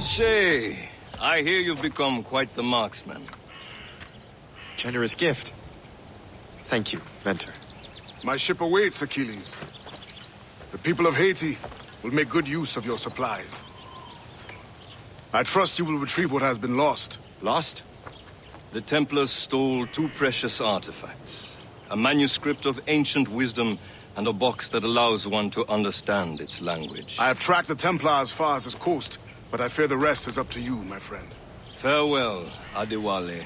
Shay, I hear you've become quite the marksman. Generous gift. Thank you, Mentor. My ship awaits, Achilles. The people of Haiti will make good use of your supplies. I trust you will retrieve what has been lost. Lost? The Templars stole 2 precious artifacts. A manuscript of ancient wisdom and a box that allows one to understand its language. I have tracked the Templar as far as this coast, but I fear the rest is up to you, my friend. Farewell, Adewale.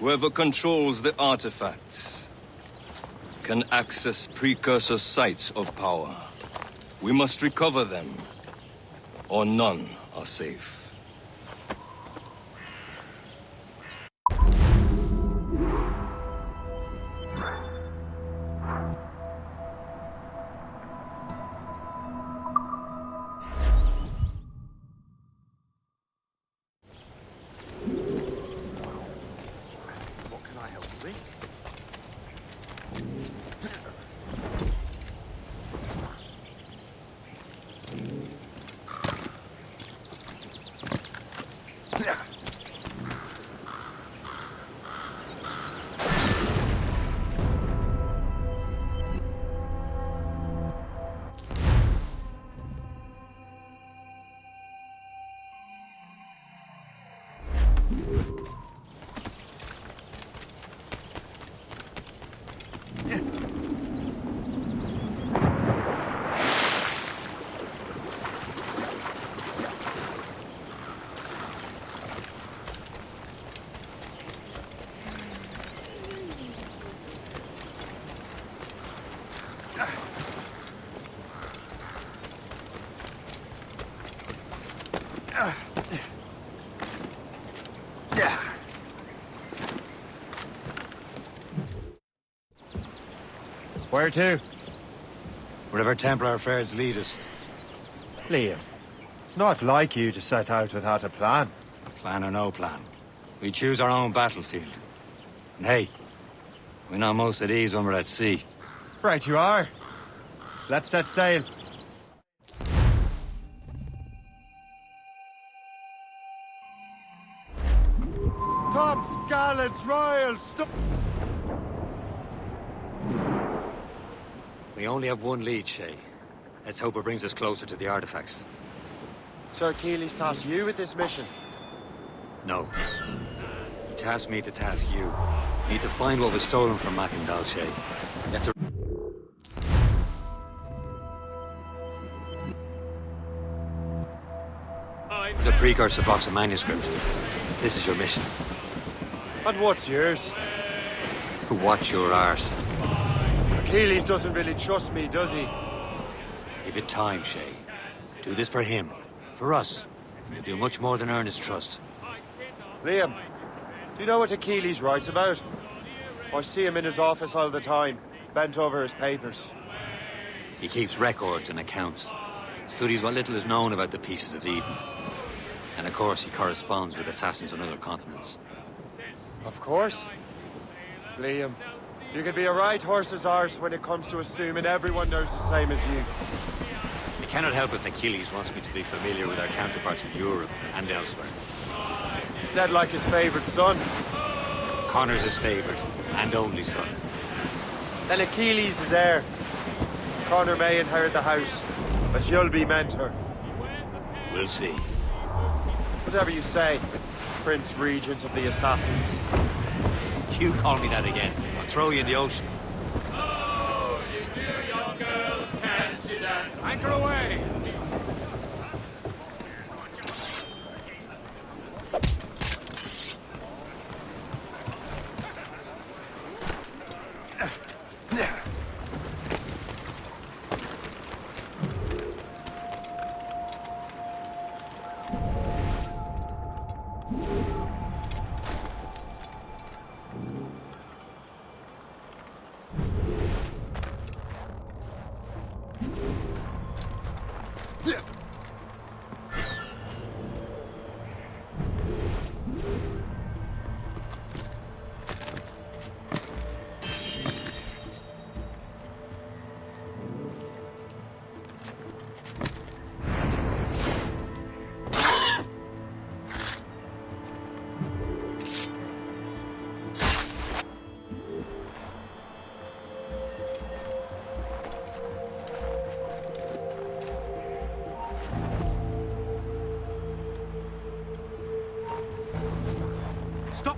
Whoever controls the artifacts can access precursor sites of power. We must recover them, or none are safe. Where to? Wherever Templar affairs lead us. Liam, it's not like you to set out without a plan. Plan or no plan. We choose our own battlefield. And hey, we know most at ease when we're at sea. Right you are. Let's set sail. Tops, gallants, royals, We only have one lead, Shay. Let's hope it brings us closer to the artifacts. Sir Achilles tasked you with this mission. No. He tasked me to task you. We need to find what was stolen from Mackandal, Shay. You have to... The precursor box of manuscript. This is your mission. And what's yours? To watch your arse. Achilles doesn't really trust me, does he? Give it time, Shay. Do this for him. For us. And you'll do much more than earn his trust. Liam, do you know what Achilles writes about? I see him in his office all the time, bent over his papers. He keeps records and accounts. Studies what little is known about the Pieces of Eden. And of course, he corresponds with assassins on other continents. Of course. Liam, you can be a right horse's arse when it comes to assuming everyone knows the same as you. I cannot help if Achilles wants me to be familiar with our counterparts in Europe and elsewhere. He said like his favorite son. Connor's his favorite and only son. Then Achilles is heir. Connor may inherit the house, but you'll be mentor. We'll see. Whatever you say, Prince Regent of the Assassins. You call me that again, I'll throw you in the ocean. Oh, you dear young girls, can she dance? Anchor away! Stop!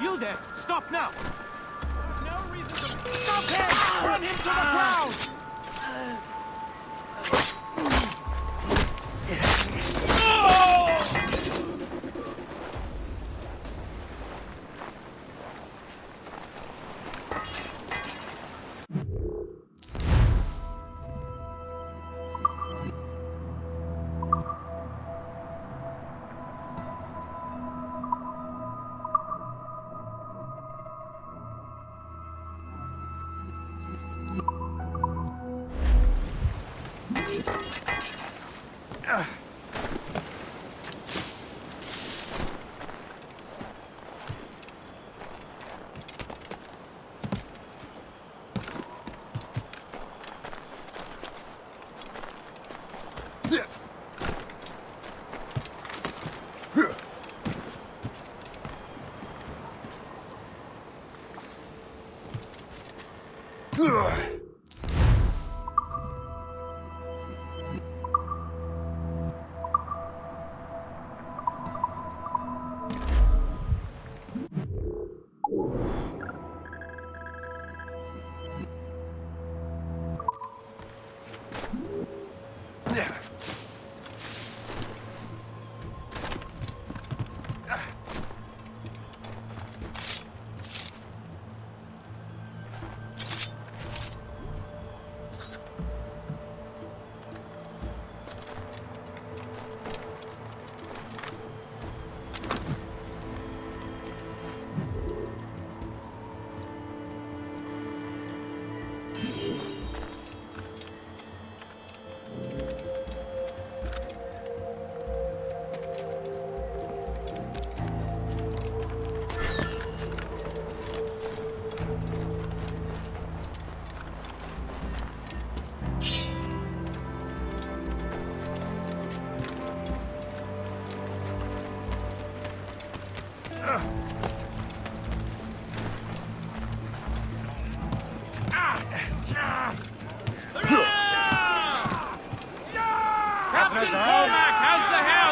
You there! Stop now! There's no reason to... Stop him! Run him to the ground!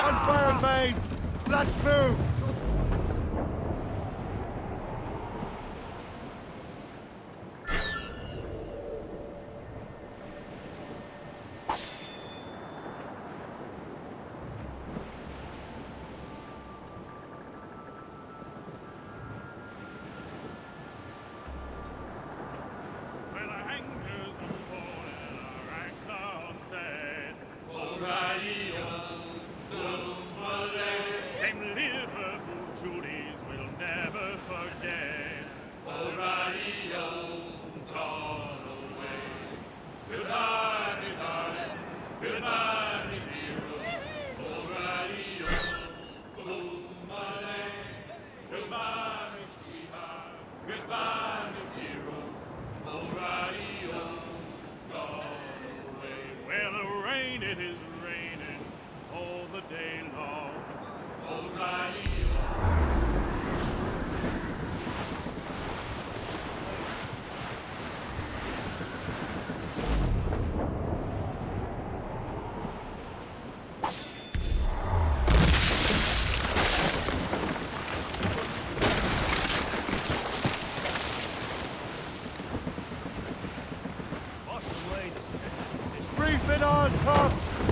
Unfurled, mates! Let's move! When our anchors are born and our ranks are set, O'Reilly on them Liverpool Judies will never forget. O'Reilly on Galway. Goodbye, me darling. Goodbye, me hero. O'Reilly on my land. Goodbye, me sweetheart. Goodbye, me hero. O'Reilly on Galway. Well, the rain, it is raining all the day long. O'Reilly. Brief it on, tops!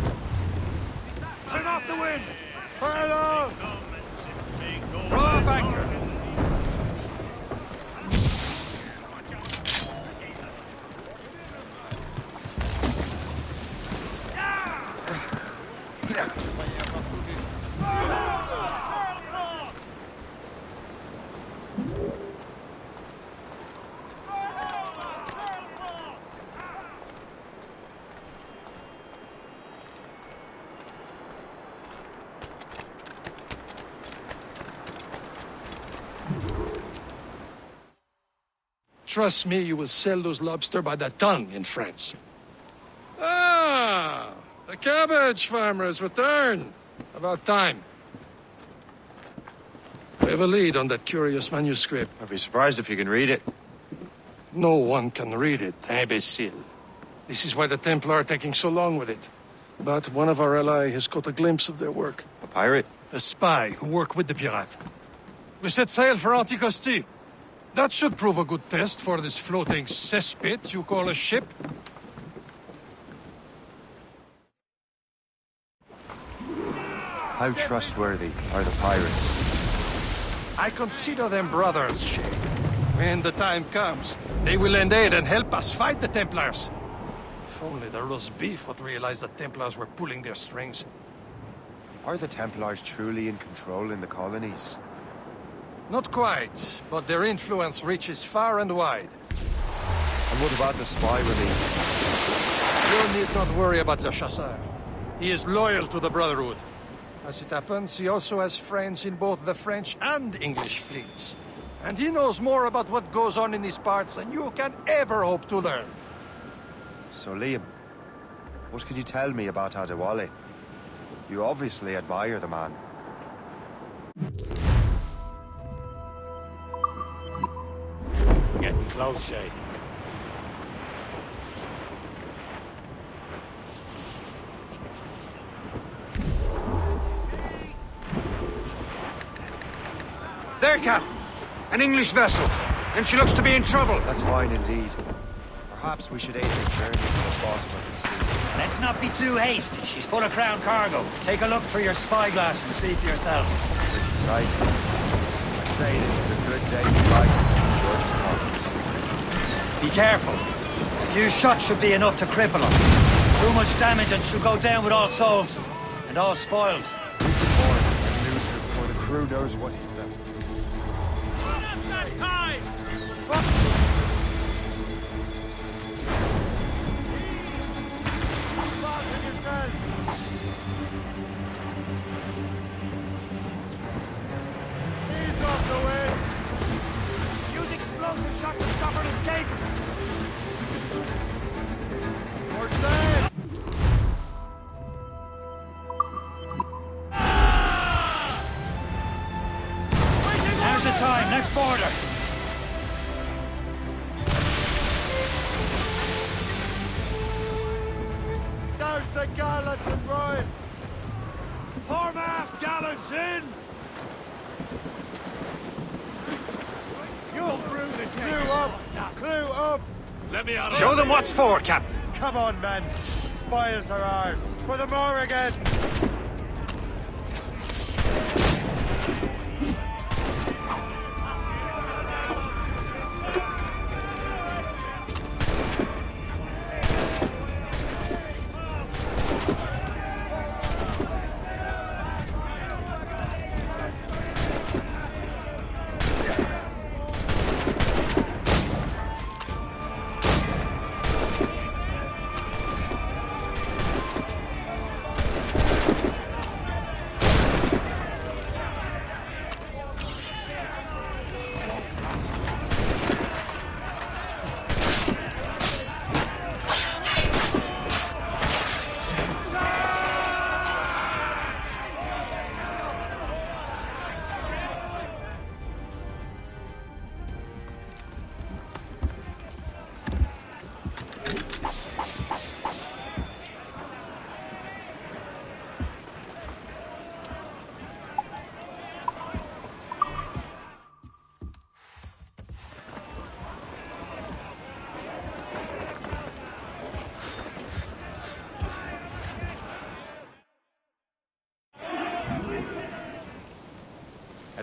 Turn off the wind! Fire on! Throw up anchor! Trust me, you will sell those lobster by the ton in France. Ah, the cabbage farmer has returned. About time. We have a lead on that curious manuscript. I'd be surprised if you can read it. No one can read it, imbecile. This is why the Templar are taking so long with it. But one of our allies has caught a glimpse of their work. A pirate? A spy who worked with the pirate. We set sail for Anticosti. That should prove a good test for this floating cesspit you call a ship. How trustworthy are the pirates? I consider them brothers, Shay. When the time comes, they will lend aid and help us fight the Templars. If only the roast beef would realize the Templars were pulling their strings. Are the Templars truly in control in the colonies? Not quite, but their influence reaches far and wide. And what about the spy release? You need not worry about Le Chasseur. He is loyal to the Brotherhood. As it happens, he also has friends in both the French and English fleets. And he knows more about what goes on in these parts than you can ever hope to learn. So, Liam, what can you tell me about Adewale? You obviously admire the man. Getting close, Shay. There, Captain. An English vessel. And she looks to be in trouble. That's fine indeed. Perhaps we should aid her journey to the bottom of the sea. Let's not be too hasty. She's full of crown cargo. Take a look through your spyglass and see for yourself. Pretty sight. I say this is a good day to light George's pockets. Be careful. A few shots should be enough to cripple him. Too much damage and she'll go down with all souls. And all spoils. We can board and lose her before the crew knows what hit them. Use explosive shot to stop her escape. We're safe! Now's the time. Let's board her. Douse the gallants and royals! Foremast gallants in. You'll brew the Clue up! Clue up! Let me out of Show them what's for, Captain. Come on, men. Spoils are ours. For the Morrigan!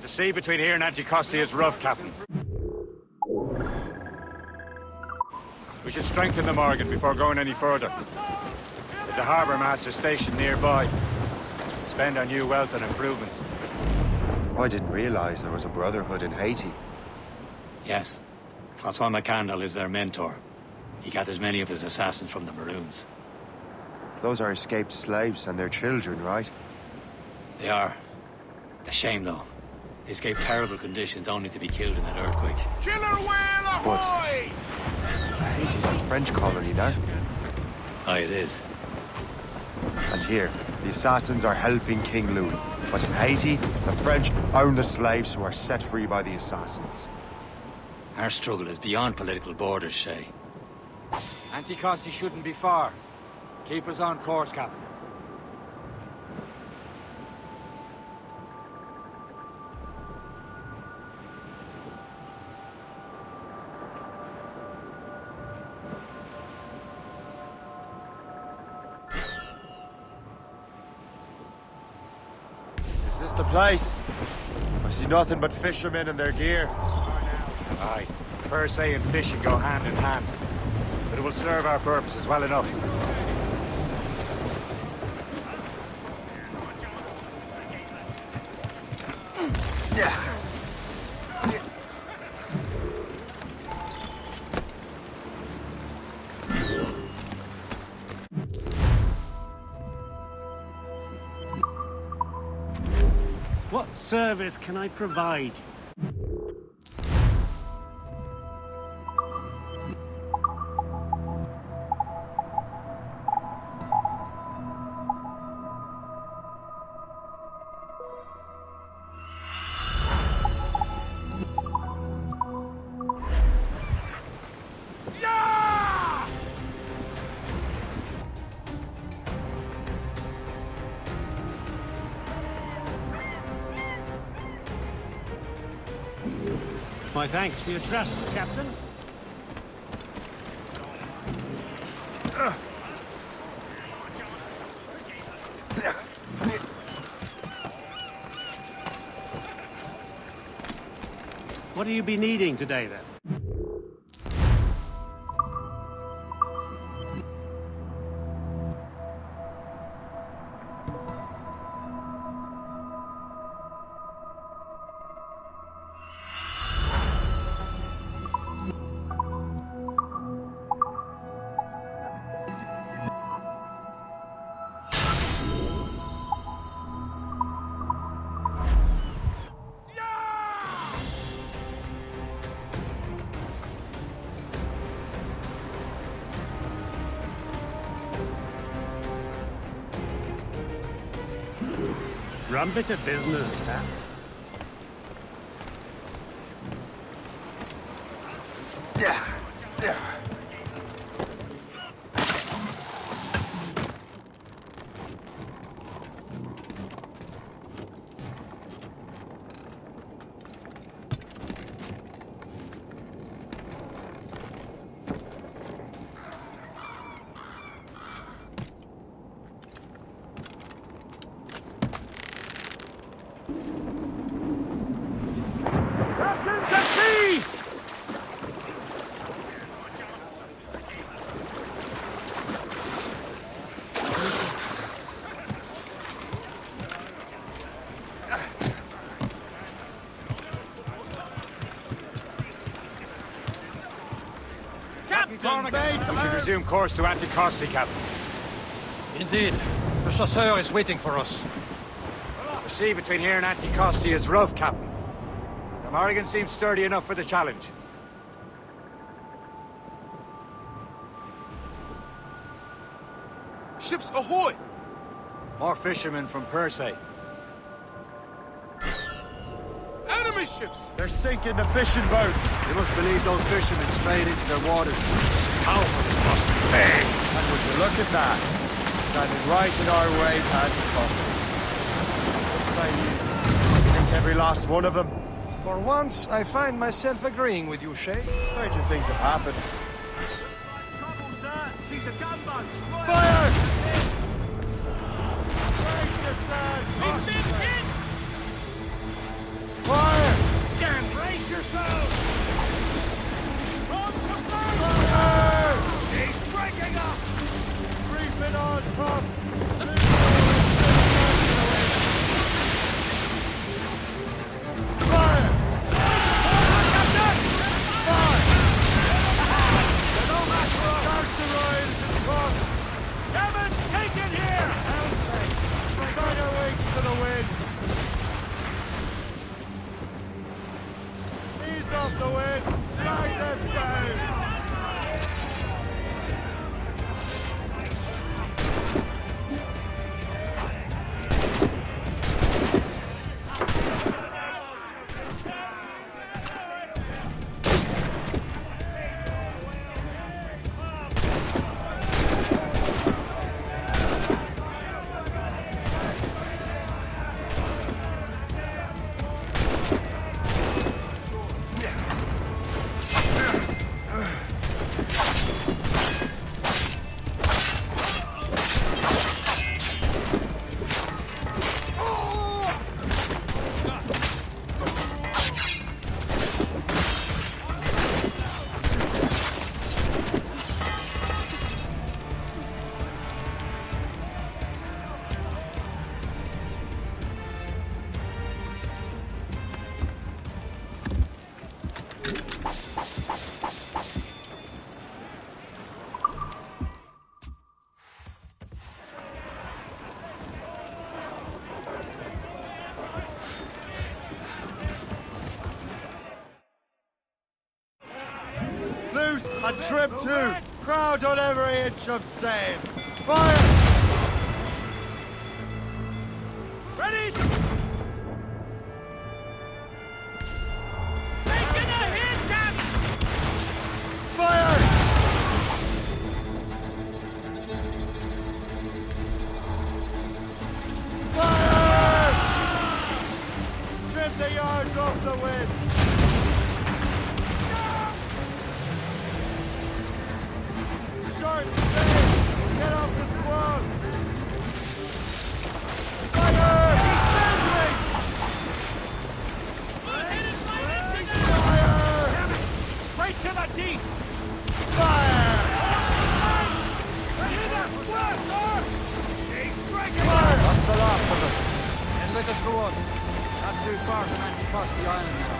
The sea between here and Anticosti is rough, Captain. We should strengthen the Morgan before going any further. There's a harbour master stationed nearby. Spend our new wealth on improvements. I didn't realize there was a brotherhood in Haiti. Yes. Francois McCandle is their mentor. He gathers many of his assassins from the Maroons. Those are escaped slaves and their children, right? They are. It's a shame, though. They escaped terrible conditions only to be killed in that earthquake. Killer whale ahoy! Haiti's a French colony now. Aye, it is. And here, the assassins are helping King Louis. But in Haiti, the French own the slaves who are set free by the assassins. Our struggle is beyond political borders, Shay. Anticosti shouldn't be far. Keep us on course, Captain. Is this the place? I see nothing but fishermen and their gear. Aye. Per se and fishing go hand in hand. But it will serve our purposes well enough. What service can I provide? My thanks for your trust, Captain. What do you be needing today, then? Rum bit of business, that. Captain's at sea! Captain Bates! We should resume course to Anticosti, Captain. Indeed. The chasseur is waiting for us. The sea between here and Anticosti is rough, Captain. The Morrigan seems sturdy enough for the challenge. Ships ahoy! More fishermen from Persay. Enemy ships! They're sinking the fishing boats. They must believe those fishermen strayed into their waters. Scoundrels must pay. And would you look at that? Standing right in our way to Anticosti. What say you? Sink every last one of them. For once, I find myself agreeing with you, Shay. Stranger things have happened. Trouble, sir! She's a gunboat! Fire! Brace yourselves! It's been hit! Fire! Damn, brace yourselves! Fire! She's breaking up! Reefing on top! Fire! Kevin, take it here! Bring your wings to the wind! Ease off the wind! Drag them down! And Trim too! Crowd on every inch of same! Fire! Ready! Making a hit, Captain! Fire! Fire! Trim the yards off the wind! Short sail! Get off the squall! Fire! She's standing! Fire! Straight to the deep! Fire! Hit us, square, sir! She's breaking Fire! That's the last of them. And let us go on. Not too far from Anticosti Island now.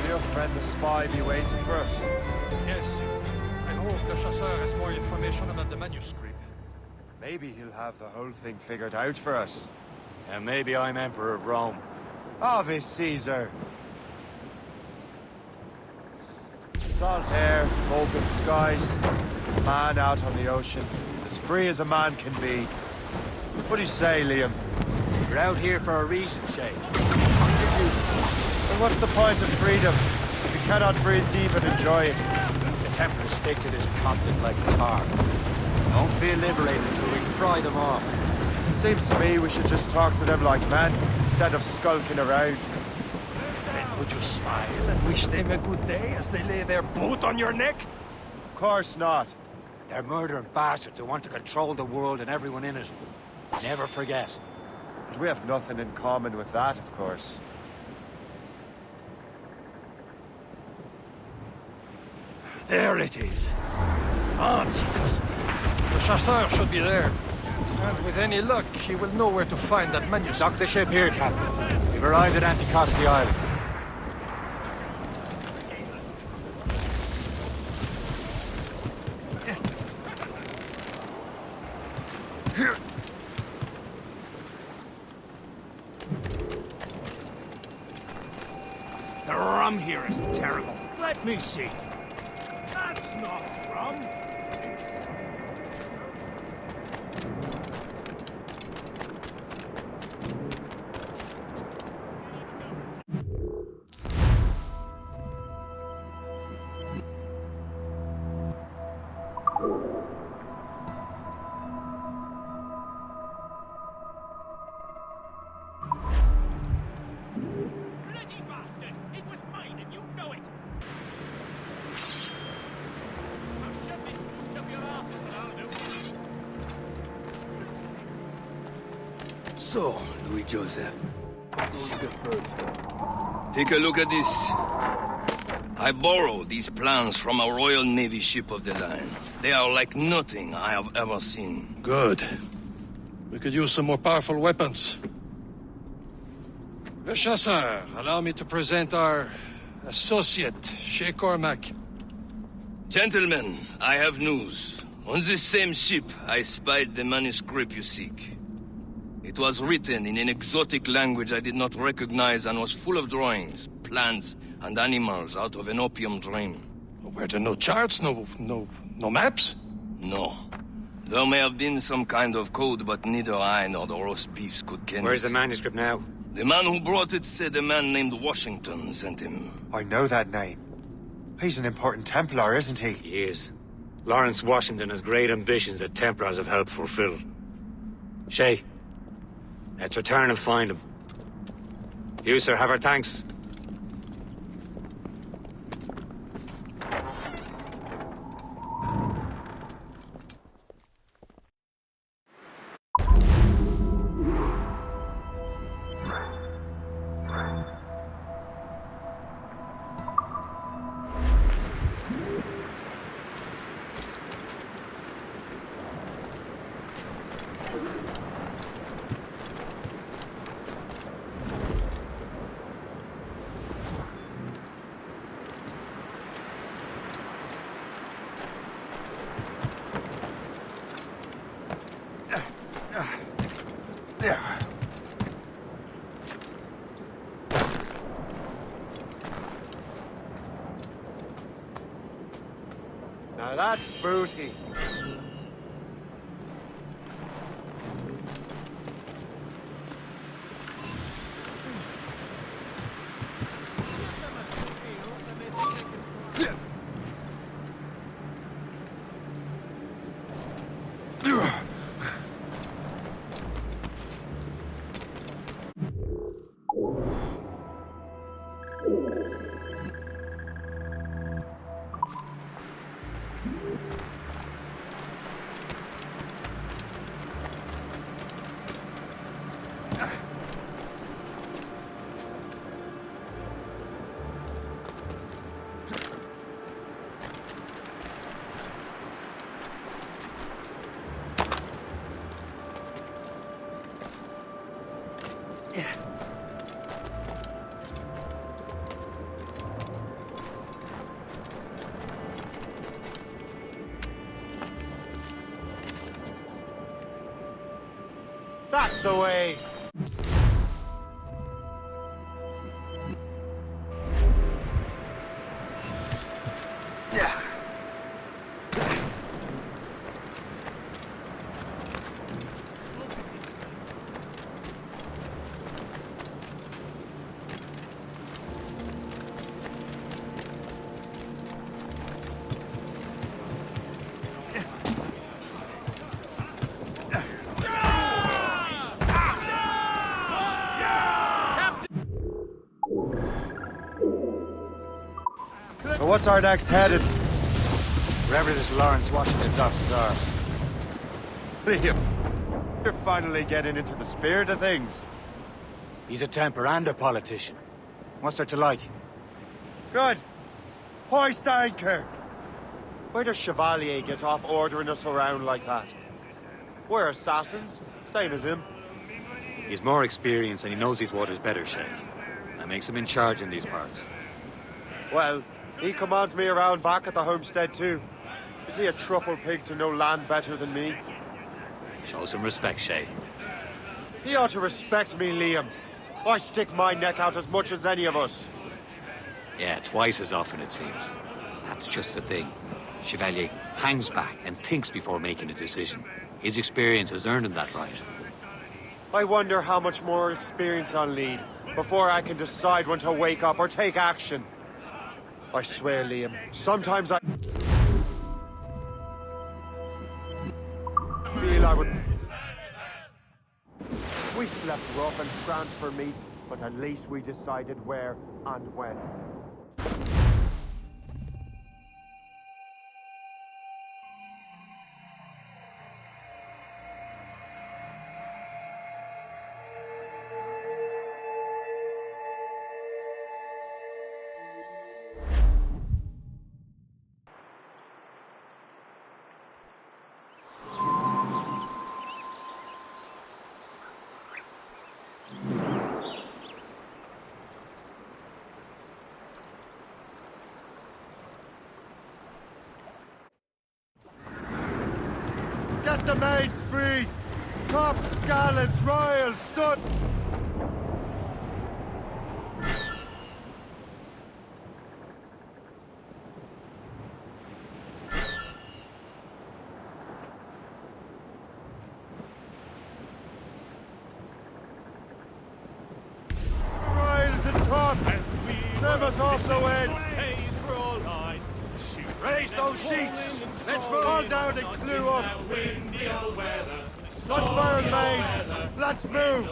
Will your friend the spy be waiting for us? Yes. I hope Le Chasseur has more information about the manuscript. Maybe he'll have the whole thing figured out for us. And maybe I'm Emperor of Rome. Ave Caesar! Salt air, open skies, a man out on the ocean. He's as free as a man can be. What do you say, Liam? We're out here for a reason, Shay. Well, what's the point of freedom if you cannot breathe deep and enjoy it? The Templars stick to this continent like a tar. Don't feel liberated until we pry them off. Seems to me we should just talk to them like men, instead of skulking around. And would you smile and wish them a good day as they lay their boot on your neck? Of course not. They're murdering bastards who want to control the world and everyone in it. Never forget. And we have nothing in common with that, of course. There it is. Anticosti. Le Chasseur should be there. And with any luck, he will know where to find that manuscript. Dock the ship here, Captain. We've arrived at Anticosti Island. The rum here is terrible. Let me see. That's not rum. Bloody bastard! It was mine and you know it! Now shove this boots up your asses and I'll do. So, Louis Joseph. Take a look at this. I borrowed these plans from a Royal Navy ship of the line. They are like nothing I have ever seen. Good. We could use some more powerful weapons. Le Chasseur, allow me to present our associate, Shay Cormac. Gentlemen, I have news. On this same ship, I spied the manuscript you seek. It was written in an exotic language I did not recognize and was full of drawings, plants, and animals out of an opium dream. Were there no charts, no maps? No. There may have been some kind of code, but neither I nor the roast beefs could ken Where's it. the manuscript now? The man who brought it said a man named Washington sent him. I know that name. He's an important Templar, isn't he? He is. Lawrence Washington has great ambitions that Templars have helped fulfill. Shay, let's return and find him. You, sir, have our thanks. that's booty. That's the way. So what's our next headed? Wherever this Lawrence Washington docks his arse. Liam, you're finally getting into the spirit of things. He's a Templar and a politician. What's there to like? Good. Hoist anchor. Where does Chevalier get off ordering us around like that? We're assassins, same as him. He's more experienced and he knows these waters better, Shay. That makes him in charge in these parts. Well, he commands me around back at the homestead too. Is he a truffle pig to know land better than me? Show some respect, Shay. He ought to respect me, Liam. I stick my neck out as much as any of us. Yeah, twice as often it seems. That's just the thing. Chevalier hangs back and thinks before making a decision. His experience has earned him that right. I wonder how much more experience I'll need before I can decide when to wake up or take action. I swear, Liam, sometimes I feel I would... We slept rough and scramped for meat, but at least we decided where and when. Get the mains free! Tops, gallants, royals, stud! Royals and tops! Trim us off the wind! Raise those sheets! Let's move! Call down and clue up! Unfurl mains! Let's move!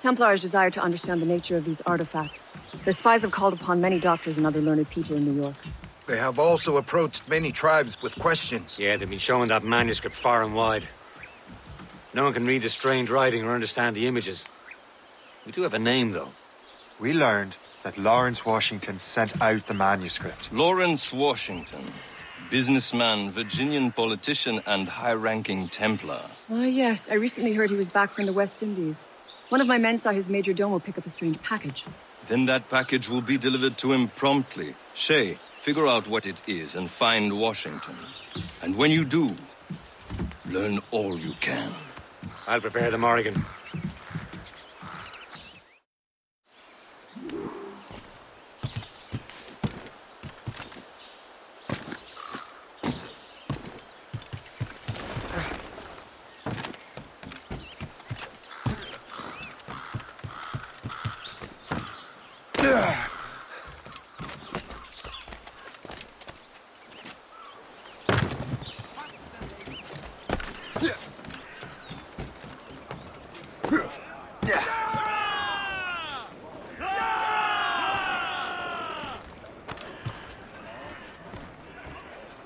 Templars desire to understand the nature of these artifacts. Their spies have called upon many doctors and other learned people in New York. They have also approached many tribes with questions. Yeah, they've been showing that manuscript far and wide. No one can read the strange writing or understand the images. We do have a name, though. We learned that Lawrence Washington sent out the manuscript. Lawrence Washington. Businessman, Virginian politician, and high-ranking Templar. Ah, yes. I recently heard he was back from the West Indies. One of my men saw his major domo pick up a strange package. Then that package will be delivered to him promptly. Shay, figure out what it is and find Washington. And when you do, learn all you can. I'll prepare the Morrigan.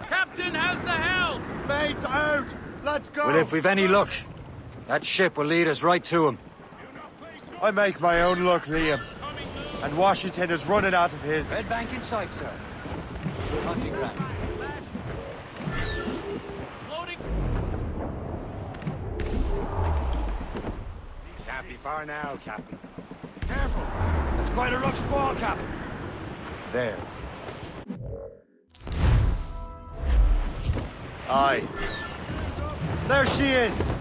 Captain has the helm! Mates out! Let's go! Well, if we've any luck, that ship will lead us right to him. I make my own luck, Liam. And Washington is running out of his. Red bank in sight, sir. Good hunting ground. Floating! Can't be far now, Captain. Careful. It's quite a rough squall, Captain. There. Aye. There she is!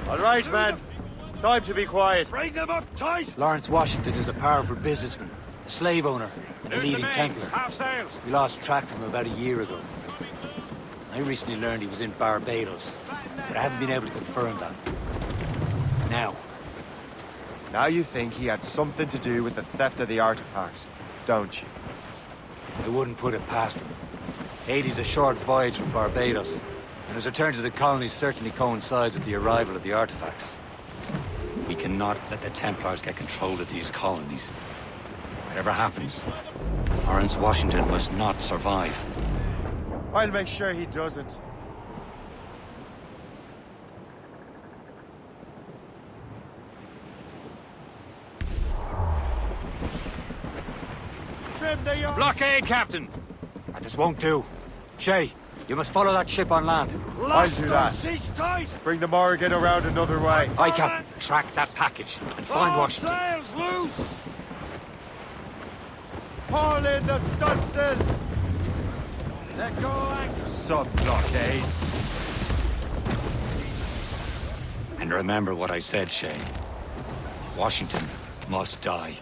All right, man. Time to be quiet. Bring them up tight! Lawrence Washington is a powerful businessman, a slave owner, and a leading Templar. Half sails! We lost track of him about a year ago. I recently learned he was in Barbados, but I haven't been able to confirm that. Now you think he had something to do with the theft of the artifacts, don't you? I wouldn't put it past him. Haiti's a short voyage from Barbados, and his return to the colonies certainly coincides with the arrival of the artifacts. We cannot let the Templars get control of these colonies. Whatever happens, Lawrence Washington must not survive. I'll make sure he doesn't. Trim the yard! Blockade, Captain! This won't do. Shay, you must follow that ship on land. I'll do that. Bring the Morrigan around another way. Aye, Captain. Track that package and find Washington. Sails loose! Haul in the stunsails! Let go anchor! Sub-blockade. And remember what I said, Shay. Washington must die.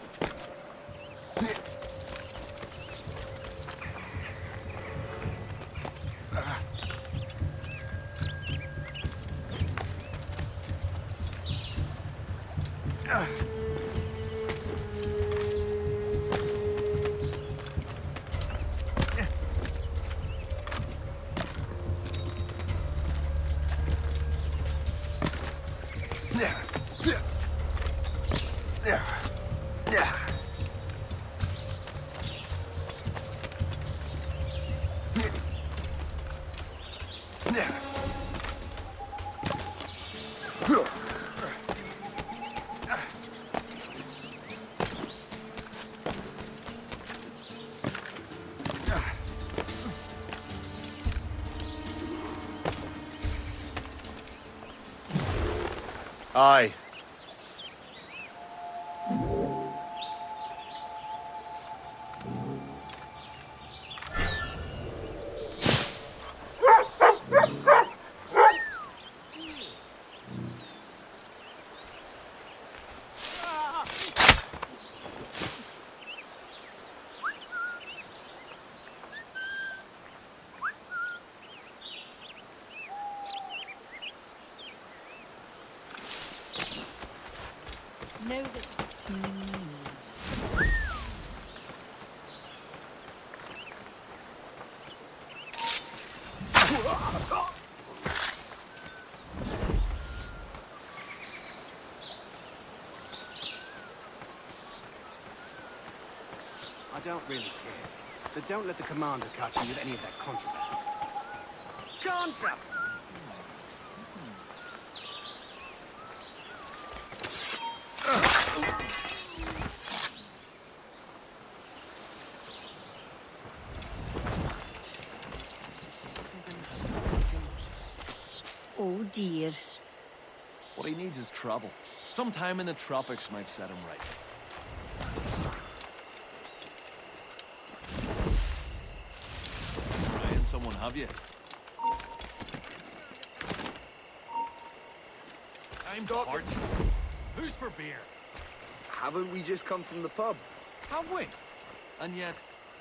Aye. Know that. don't really care. But don't let the commander catch you with any of that contraband. Contraband! Oh dear. What he needs is trouble. Some time in the tropics might set him right. Ryan, someone have you? I'm parched. Who's for beer? Haven't we just come from the pub? Have we? And yet,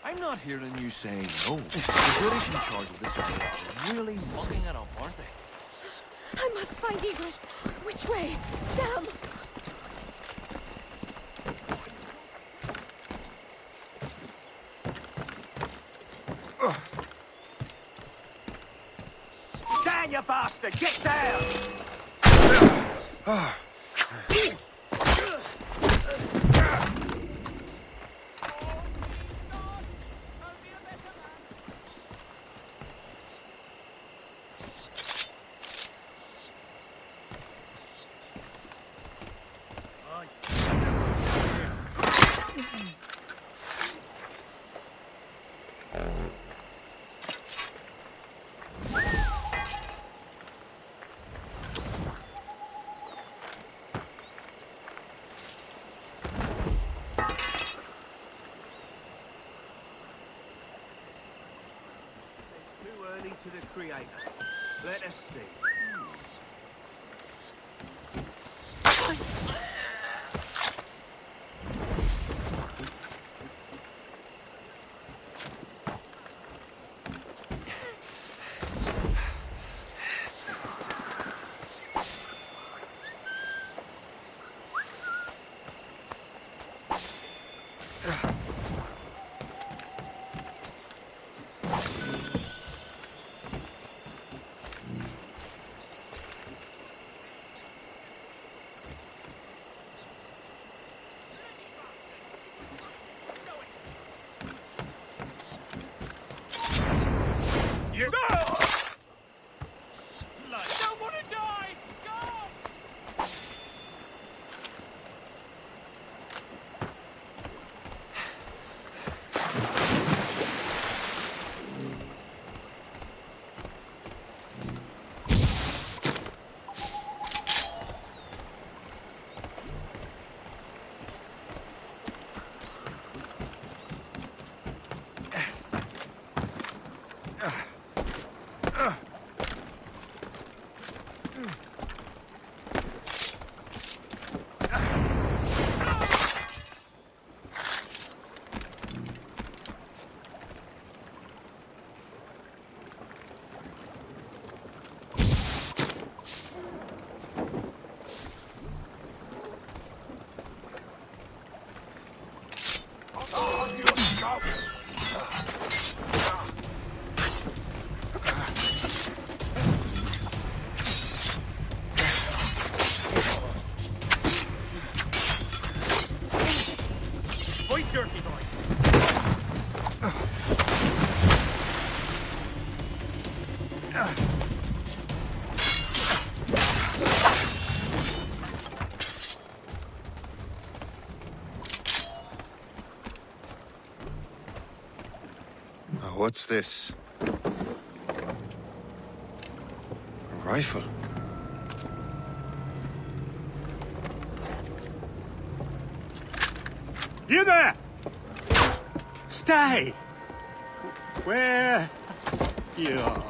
I'm not hearing you saying no. The British in charge of this area are really mucking it up, aren't they? I must find egress. Which way? Down. Down, you bastard! Get down! To the Creator. Let us see. Dirty boys. What's this? A rifle? You there! Stay! Where you are?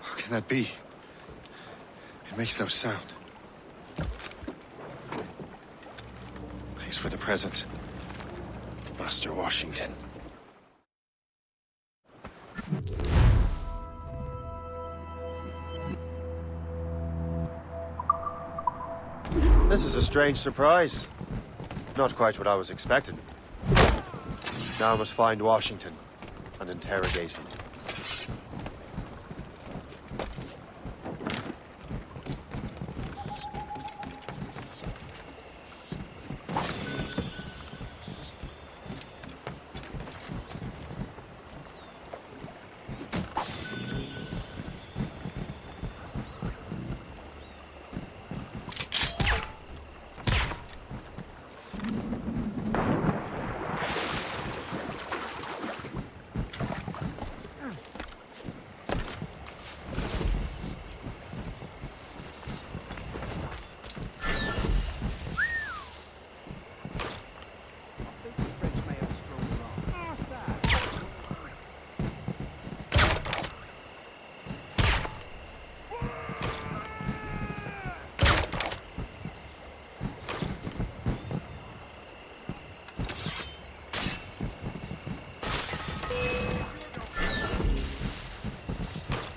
How can that be? It makes no sound. Thanks for the present, Master Washington. This is a strange surprise. Not quite what I was expecting. Now I must find Washington and interrogate him.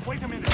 Wait a minute.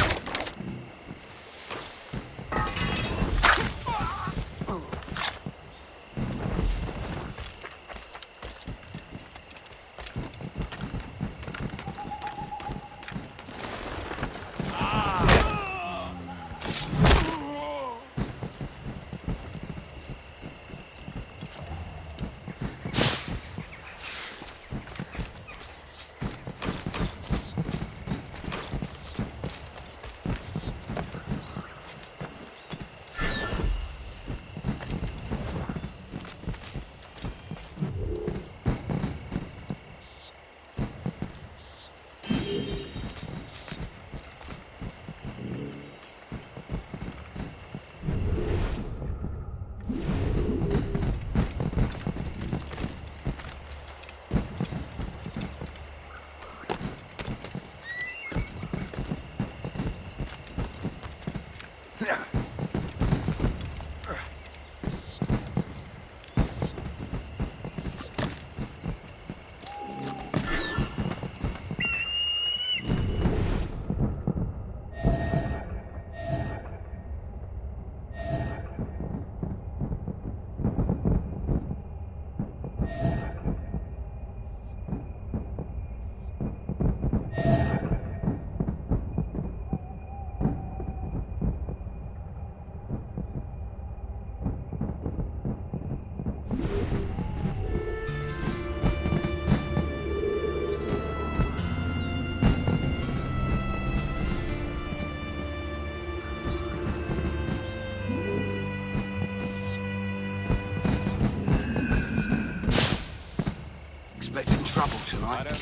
Expecting trouble tonight. I don't know.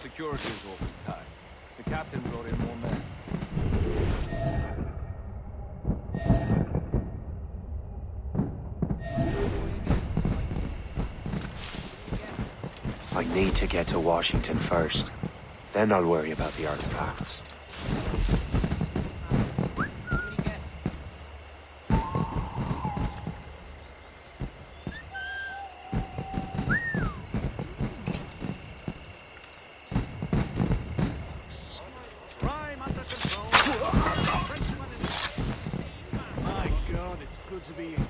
Security is awful tight. The captain brought in more men. I need to get to Washington first. Then I'll worry about the artifacts. Crime under control. My God, it's good to be in.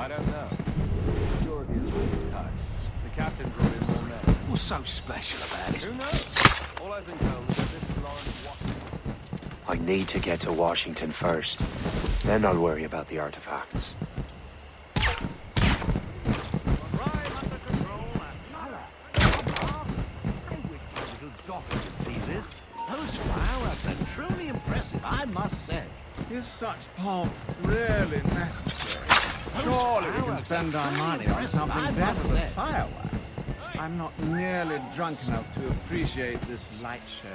I don't know. Security is awful tight. The captain brought in more men. What's so special about it? Who knows? All I've been told is that this is Lawrence Washington. I need to get to Washington first. Then I'll worry about the artifacts. Those fireworks are truly impressive, I must say. Is such pomp really necessary? Surely we can spend our money on something better than fireworks. I'm not nearly drunk enough to appreciate this light show.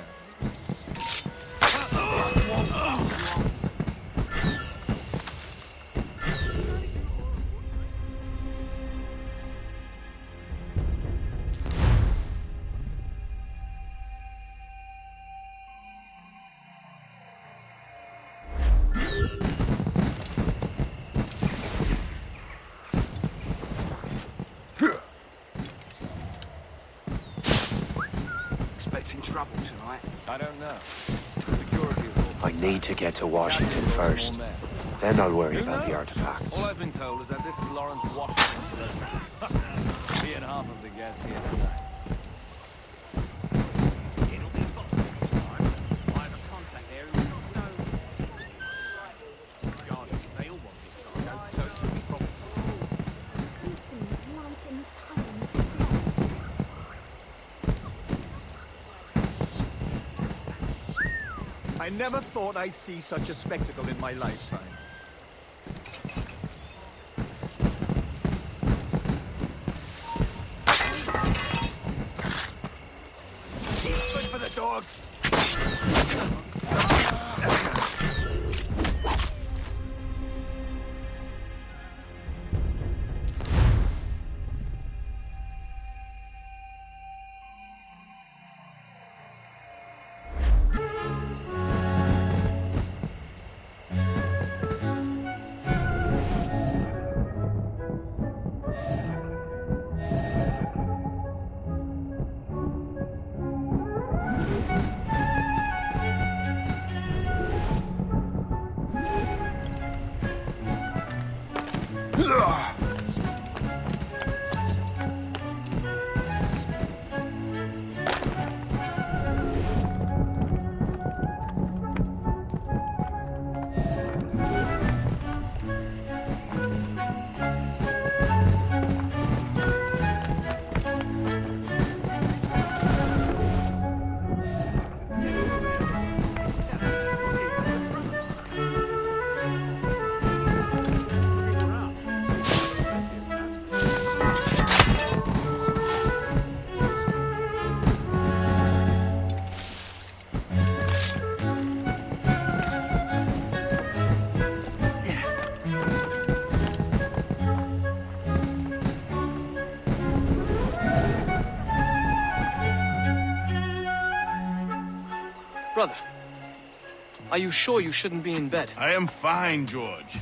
Expecting trouble tonight? I don't know. Security will... I need to get to Washington first. Then I'll worry about the artifacts. All I've been told is that this is Lawrence Washington's place. Me and half of the guests here tonight. It'll be possible this time. I have a contact there who does know. God, they all want this cargo, so it should be profitable. I never thought I'd see such a spectacle in my lifetime. Good for the dogs! Brother, are you sure you shouldn't be in bed? I am fine, George.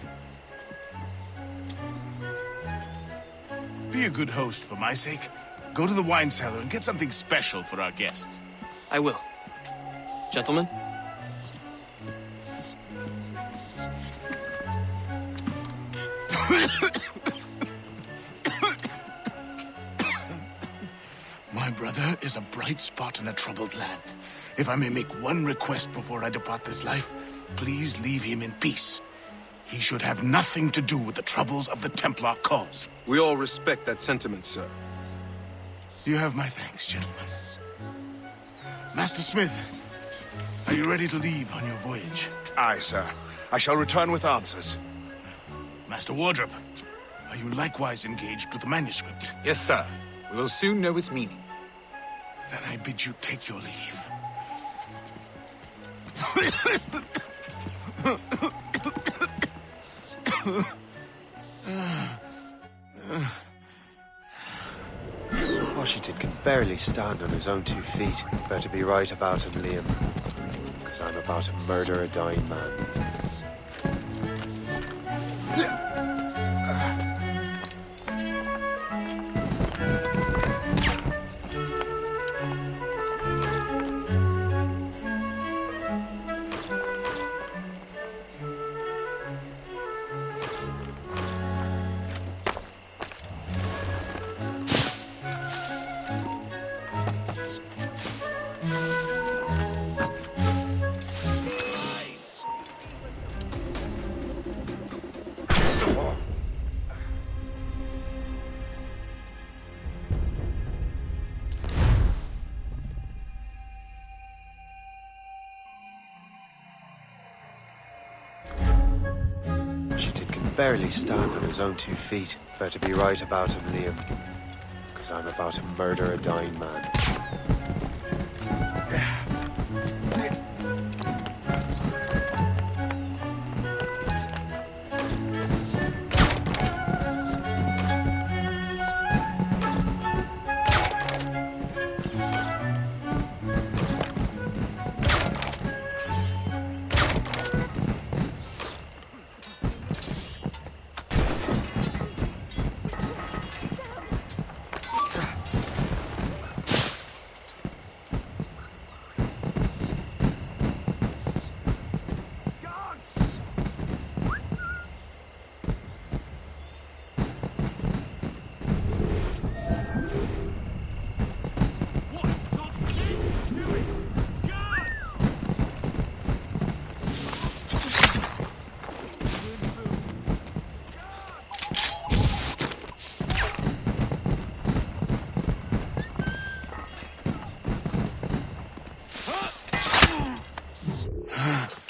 Be a good host for my sake. Go to the wine cellar and get something special for our guests. I will. Gentlemen? My brother is a bright spot in a troubled land. If I may make one request before I depart this life, please leave him in peace. He should have nothing to do with the troubles of the Templar cause. We all respect that sentiment, sir. You have my thanks, gentlemen. Master Smith, are you ready to leave on your voyage? Aye, sir. I shall return with answers. Master Wardrop, are you likewise engaged with the manuscript? Yes, sir. We will soon know its meaning. Then I bid you take your leave. Washington can barely stand on his own 2 feet. Better be right about him, Liam. Because I'm about to murder a dying man. Washington can barely stand on his own 2 feet. Better be right about him, Liam. as I'm about to murder a dying man.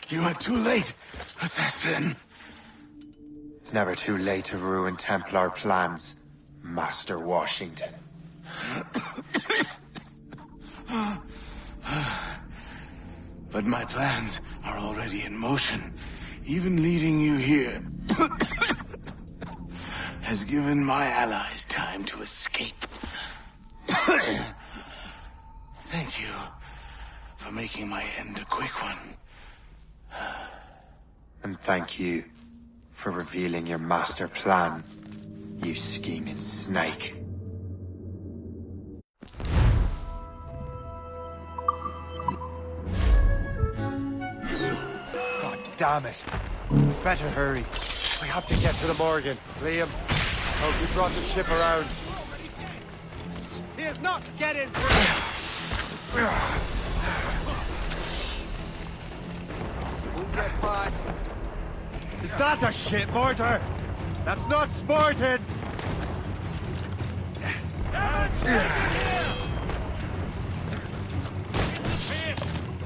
You are too late, assassin. It's never too late to ruin Templar plans, Master Washington. But my plans are already in motion. Even leading you here has given my allies time to escape. Thank you for making my end a quick one. And thank you for revealing your master plan, you scheming snake. God damn it. Better hurry. We have to get to the Morgan. Liam, hope you brought the ship around. He is not getting through. We'll get past. Is that a shit mortar? That's not sporting!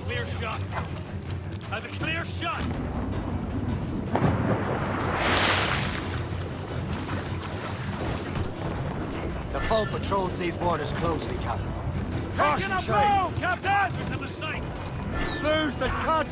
Clear shot. Have a clear shot. The foe patrols these waters closely, Captain. Taking a blow, Captain! To the sight. Loose and cut!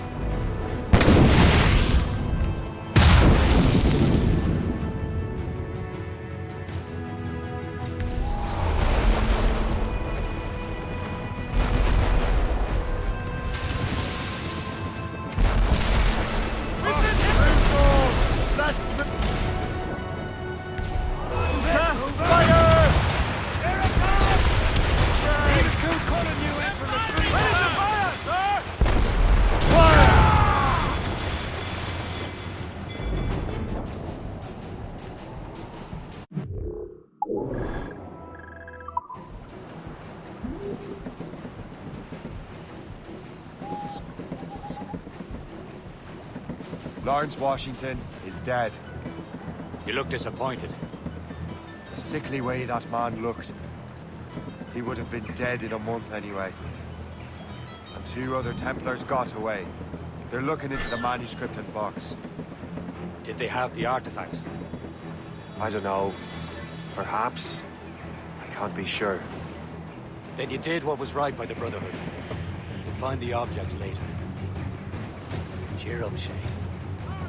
Lawrence Washington is dead. You look disappointed. The sickly way that man looked. He would have been dead in a month anyway. And 2 other Templars got away. They're looking into the manuscript and box. Did they have the artifacts? I don't know. Perhaps. I can't be sure. Then you did what was right by the Brotherhood. You'll find the object later. Cheer up, Shay.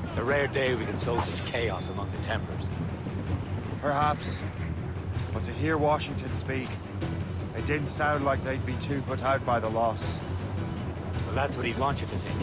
It's a rare day we can sow some chaos among the Templars. Perhaps. But to hear Washington speak, it didn't sound like they'd be too put out by the loss. Well, that's what he'd want you to think.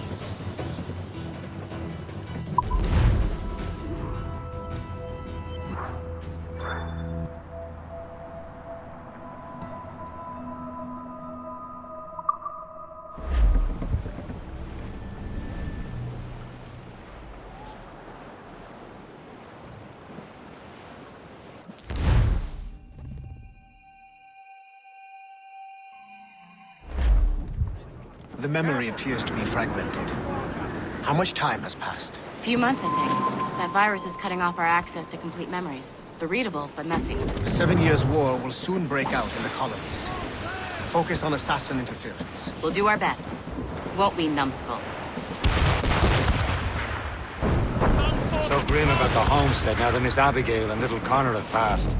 The memory appears to be fragmented. How much time has passed? Few months, I think. That virus is cutting off our access to complete memories. They're readable, but messy. The 7 Years' War will soon break out in the colonies. Focus on assassin interference. We'll do our best. Won't we, numbskull? So grim about the homestead now that Miss Abigail and little Connor have passed.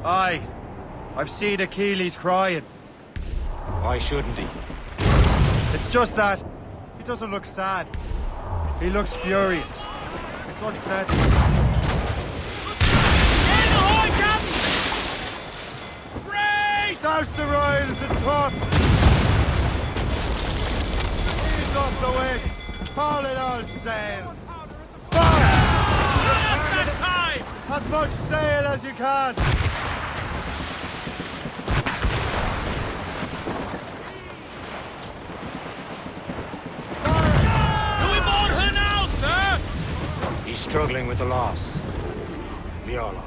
Aye. I've seen Achilles crying. Why shouldn't he? It's just that he doesn't look sad. He looks furious. It's unsettling. Souse the royals and tops! Ease off the wind! Haul it all sail! Fire! As much sail as you can! Do we board her now, sir? He's struggling with the loss. We all are.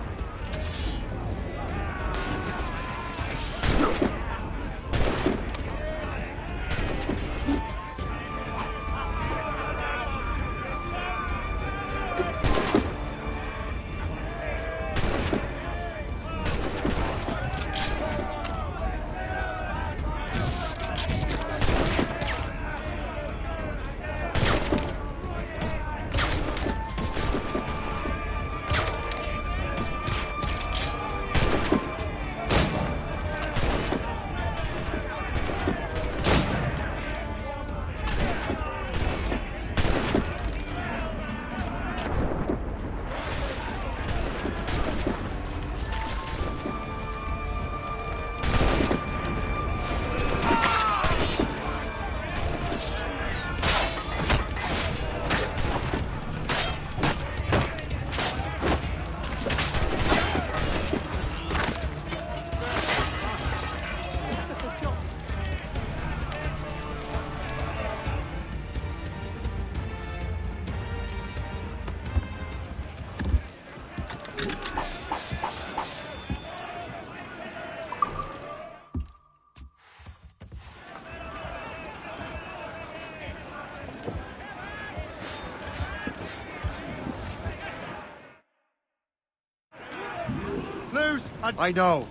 I know,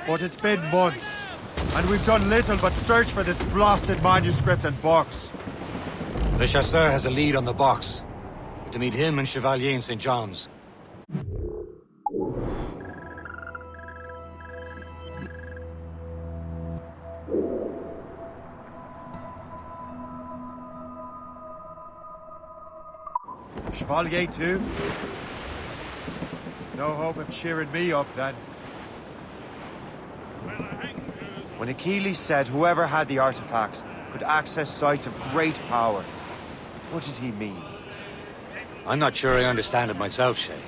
but it's been months, and we've done little but search for this blasted manuscript and box. Le Chasseur has a lead on the box. We're to meet him and Chevalier in St. John's. Chevalier too? No hope of cheering me up then. When Achilles said whoever had the artifacts could access sites of great power, what did he mean? I'm not sure I understand it myself, Shay.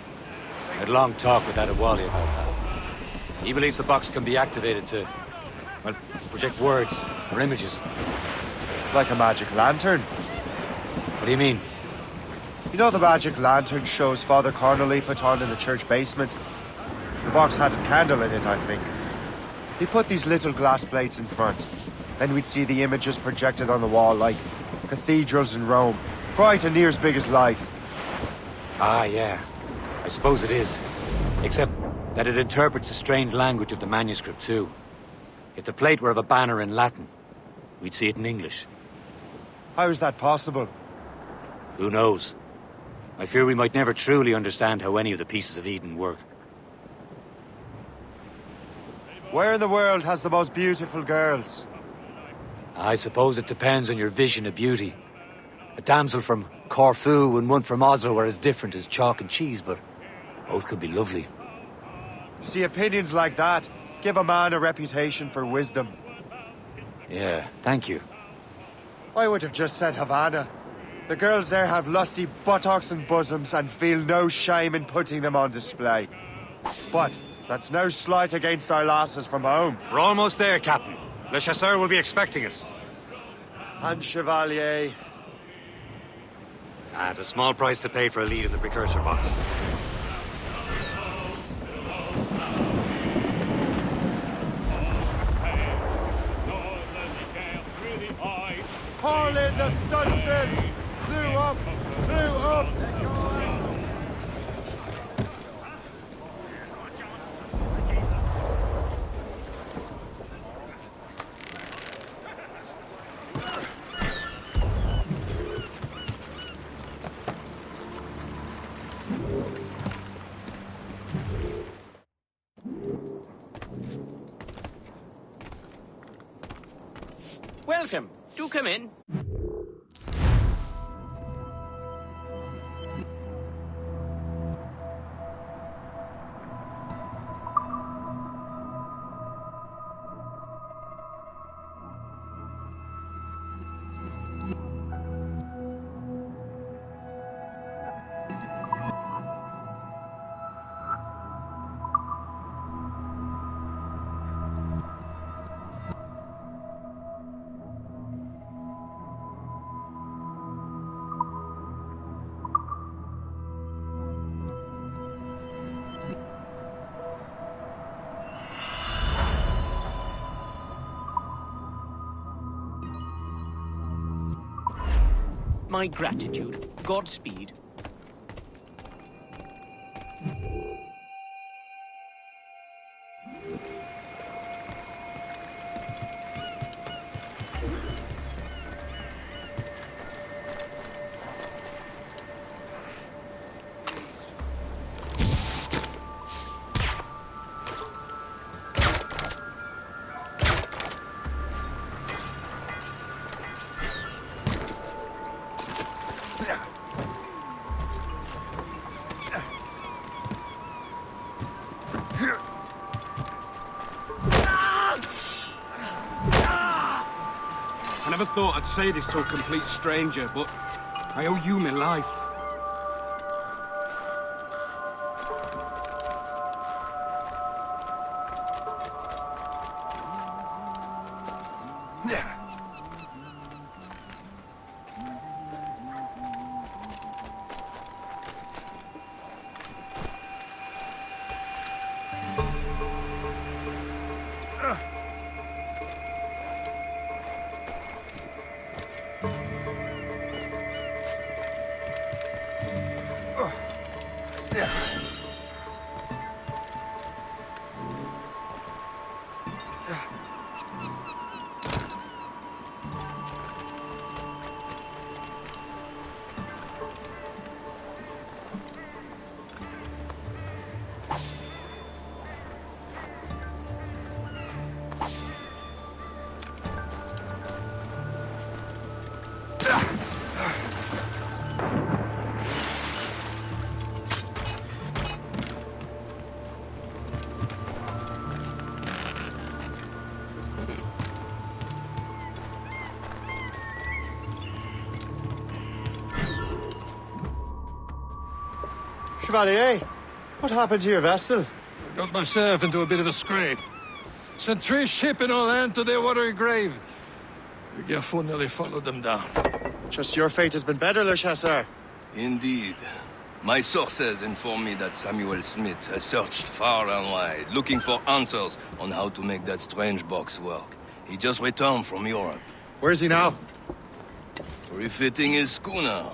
I had a long talk with Adewale about that. He believes the box can be activated to, well, project words or images. Like a magic lantern? What do you mean? You know the magic lantern shows Father Connolly put on in the church basement? The box had a candle in it, I think. He put these little glass plates in front. Then we'd see the images projected on the wall like cathedrals in Rome. Bright and near as big as life. Ah, yeah. I suppose it is. Except that it interprets the strange language of the manuscript, too. If the plate were of a banner in Latin, we'd see it in English. How is that possible? Who knows? I fear we might never truly understand how any of the pieces of Eden work. Where in the world has the most beautiful girls? I suppose it depends on your vision of beauty. A damsel from Corfu and one from Oslo are as different as chalk and cheese, but both could be lovely. See, opinions like that give a man a reputation for wisdom. Yeah, thank you. I would have just said Havana. The girls there have lusty buttocks and bosoms and feel no shame in putting them on display. But that's no slight against our lasses from home. We're almost there, Captain. Le Chasseur will be expecting us. And Chevalier. It's a small price to pay for a lead in the precursor box. Haul in the stunsails! Clew up! Clew up! Welcome. Do come in. My gratitude. Godspeed. I never thought I'd say this to a complete stranger, but I owe you my life. Chevalier, what happened to your vessel? I got myself into a bit of a scrape. Sent 3 ships in all land to their watery grave. The Gerfaut nearly followed them down. Just your fate has been better, Le Chasseur. Indeed. My sources inform me that Samuel Smith has searched far and wide, looking for answers on how to make that strange box work. He just returned from Europe. Where's he now? Refitting his schooner.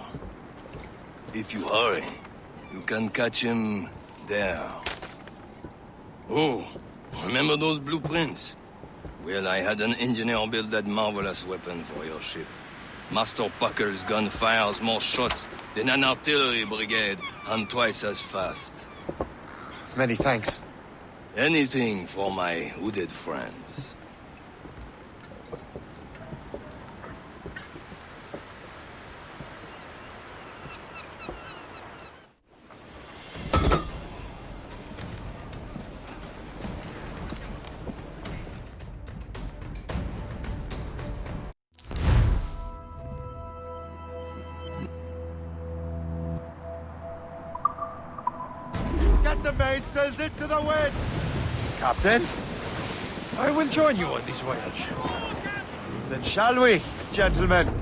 If you hurry, you can catch him there. Oh, remember those blueprints? Well, I had an engineer build that marvelous weapon for your ship. Master Puckle's gun fires more shots than an artillery brigade, and twice as fast. Many thanks. Anything for my hooded friends. Get the mainsails into the wind! Captain? I will join you on this voyage. Then shall we, gentlemen?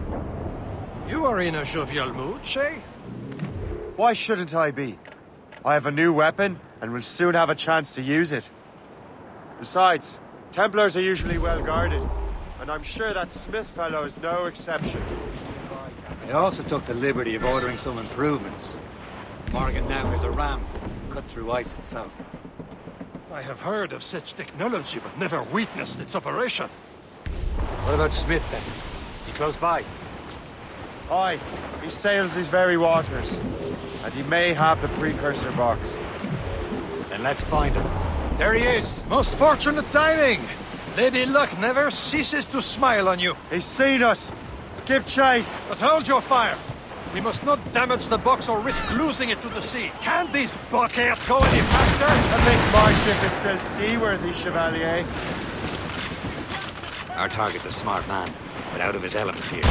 You are in a jovial mood, Shay? Why shouldn't I be? I have a new weapon, and will soon have a chance to use it. Besides, Templars are usually well guarded, and I'm sure that Smith fellow is no exception. I also took the liberty of ordering some improvements. Morgan now has a ram cut through ice itself. I have heard of such technology, but never witnessed its operation. What about Smith, then? Is he close by? Aye, he sails these very waters, and he may have the precursor box. Then let's find him. There he is! Most fortunate timing! Lady Luck never ceases to smile on you. He's seen us. Give chase. But hold your fire. We must not damage the box or risk losing it to the sea. Can't these blockades go any faster? At least my ship is still seaworthy, Chevalier. Our target's a smart man, but out of his element here.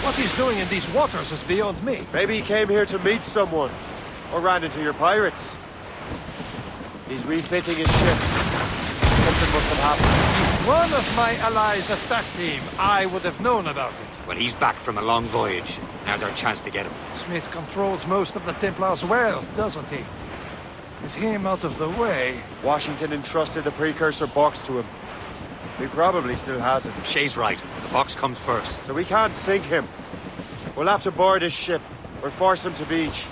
What he's doing in these waters is beyond me. Maybe he came here to meet someone, or ran into your pirates. He's refitting his ship. Something must have happened. If one of my allies attacked him, I would have known about it. Well, he's back from a long voyage. Now's our chance to get him. Smith controls most of the Templar's wealth, doesn't he? With him out of the way... Washington entrusted the precursor box to him. He probably still has it. Shay's right. The box comes first. So we can't sink him. We'll have to board his ship, or force him to beach.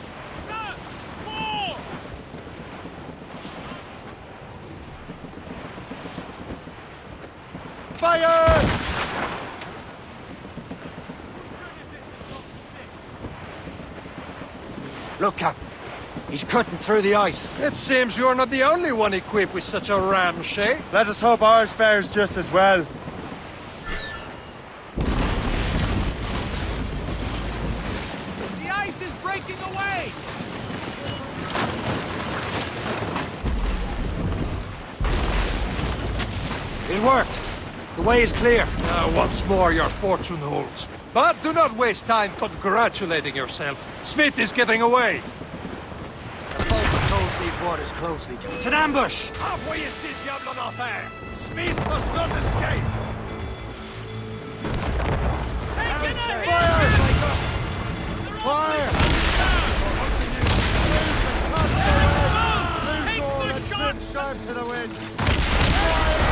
Fire! Look, Cap. He's cutting through the ice. It seems you're not the only one equipped with such a ram, Shay. Let us hope ours fares just as well. The ice is breaking away! It worked. The way is clear. Once more your fortune holds. But do not waste time congratulating yourself. Smith is getting away. The boat patrols these waters closely. It's an ambush! Halfway you see Diablo d'Enfer. Smith must not escape. Taking a hit! Fire! Take the shot! Sharp to the wind! Fire!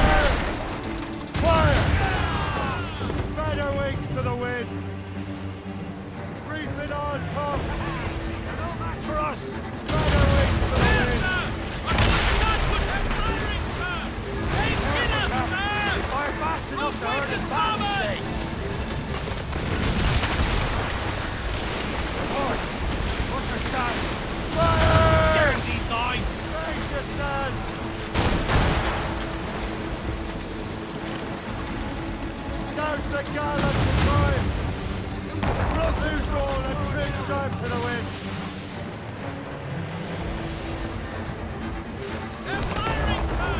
Fire! Spread our wings to the wind! Reef it on top! For us! Spread our wings to the wind! Fire fast enough to hurt his back, say. Report. What's your status? Fire! Burn these eyes! Brace yourselves! Douse the gallows and drive! Loose all and trim sharp to the wind! They're firing, sir!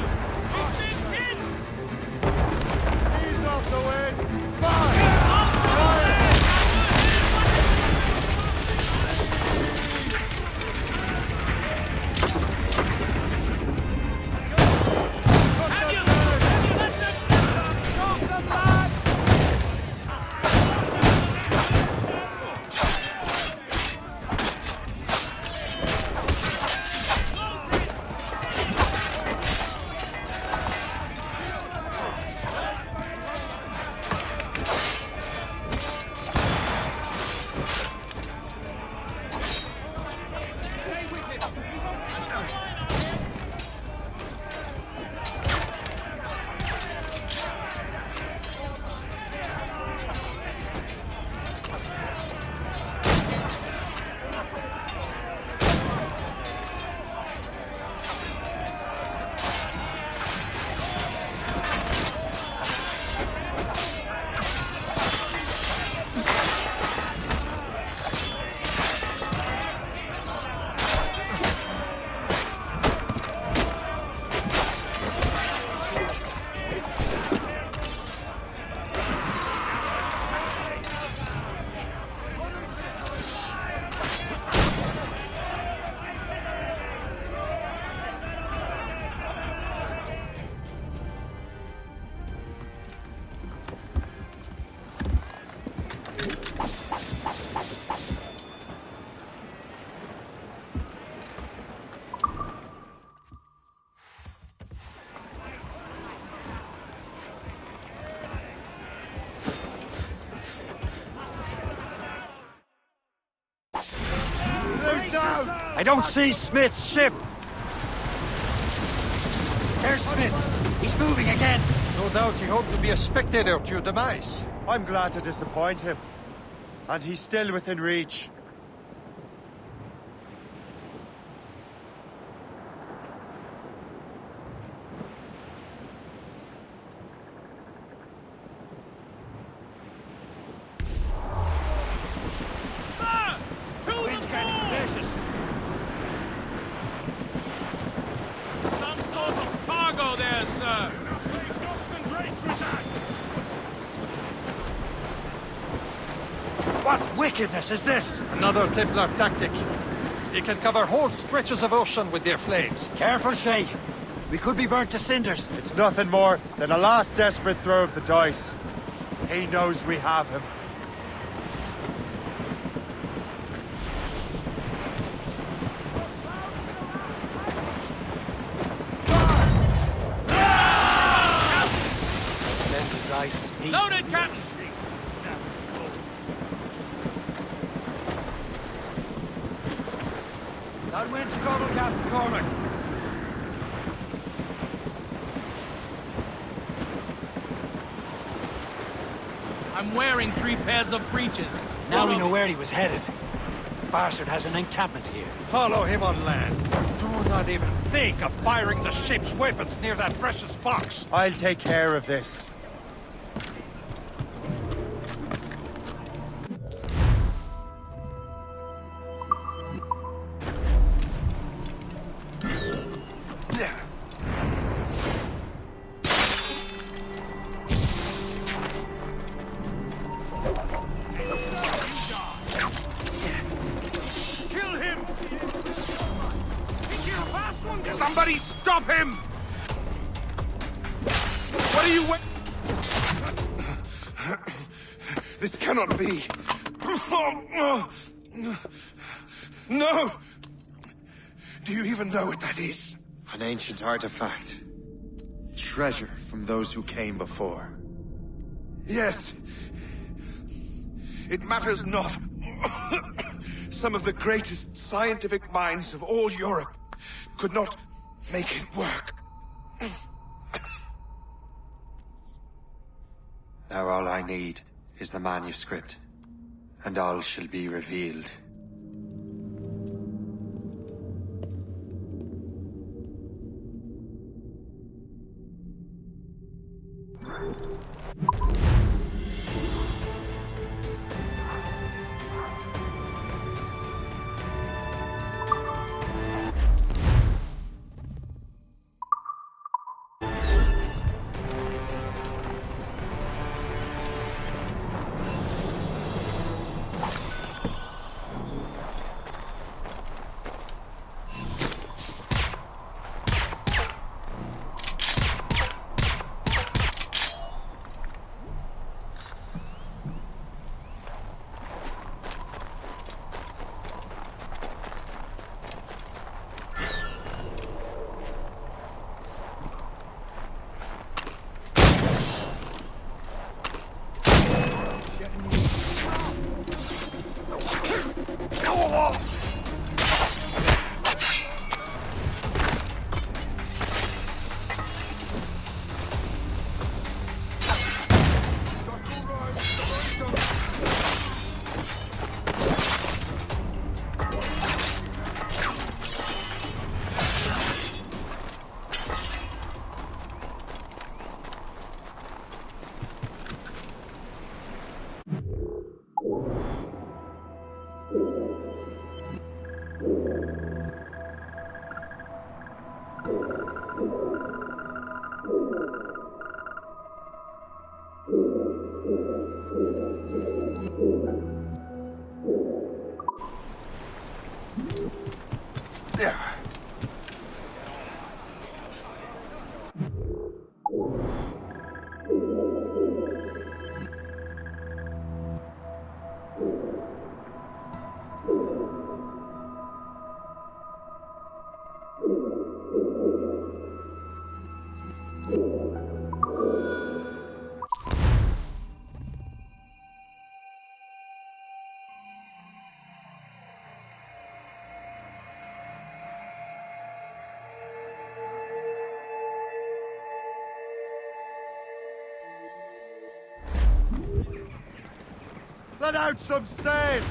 It's in! Ease off the wind! Fire! I don't see Smith's ship! There's Smith! He's moving again! No doubt he hoped to be a spectator to your demise. I'm glad to disappoint him. And he's still within reach. What wickedness is this? Another Templar tactic. They can cover whole stretches of ocean with their flames. Careful, Shay. We could be burnt to cinders. It's nothing more than a last desperate throw of the dice. He knows we have him. Send his eyes as peace. Loaded, Captain! That wind's trouble, Captain Cormac. I'm wearing 3 pairs of breeches. Now we know where he was headed. The bastard has an encampment here. Follow him on land. Do not even think of firing the ship's weapons near that precious box. I'll take care of this. Somebody stop him! What are you This cannot be. No! Do you even know what that is? An ancient artifact. Treasure from those who came before. Yes. It matters not. Some of the greatest scientific minds of all Europe could not make it work. Now all I need is the manuscript, and all shall be revealed. Let out some sail!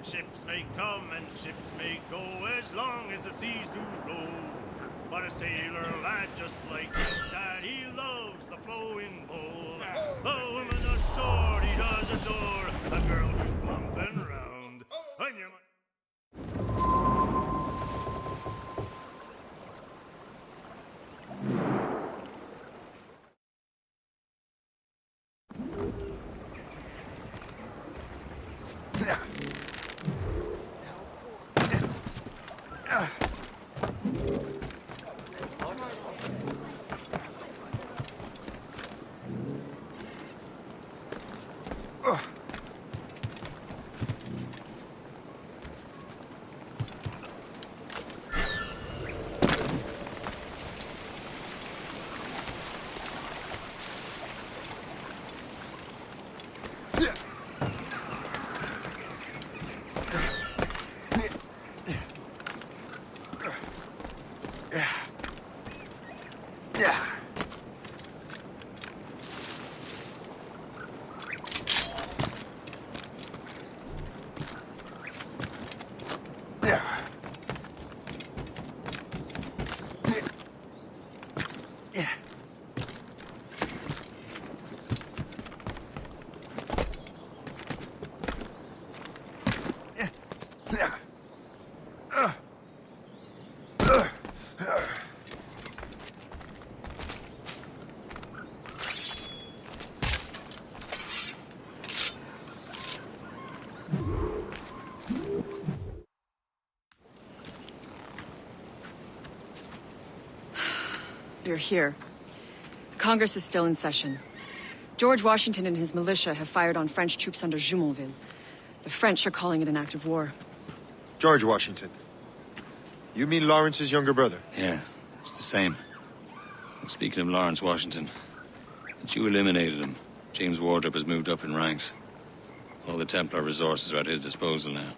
Ships may come and ships may go as long as the seas do roll. But a sailor lad just like his dad, he loves the flowing bowl. The woman ashore he does adore, a girl who's plump and round. And you You're here. Congress is still in session. George Washington and his militia have fired on French troops under Jumonville. The French are calling it an act of war. George Washington. You mean Lawrence's younger brother? Yeah, it's the same. Speaking of Lawrence Washington, since you eliminated him, James Wardrop has moved up in ranks. All the Templar resources are at his disposal now.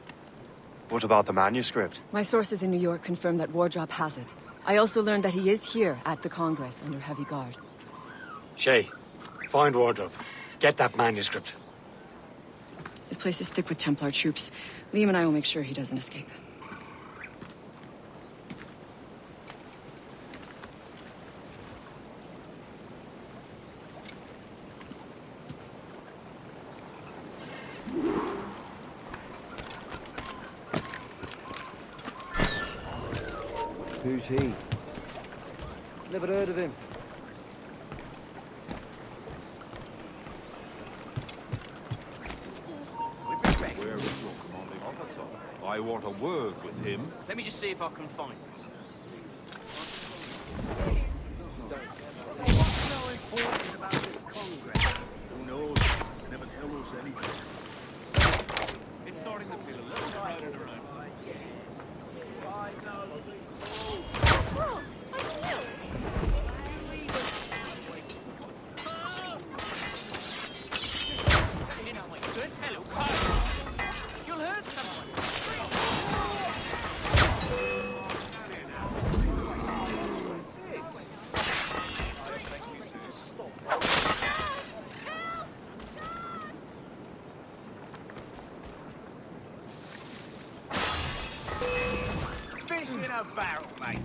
What about the manuscript? My sources in New York confirm that Wardrop has it. I also learned that he is here at the Congress under heavy guard. Shay, find Wardrop. Get that manuscript. His place is thick with Templar troops. Liam and I will make sure he doesn't escape. Who's he? Never heard of him. Where is your commanding officer? I want a word with him. Let me just see if I can find him. So important about this Congress. Who knows? They never tell us anything. It's starting to feel a little crowded around. Fish in a barrel, mate.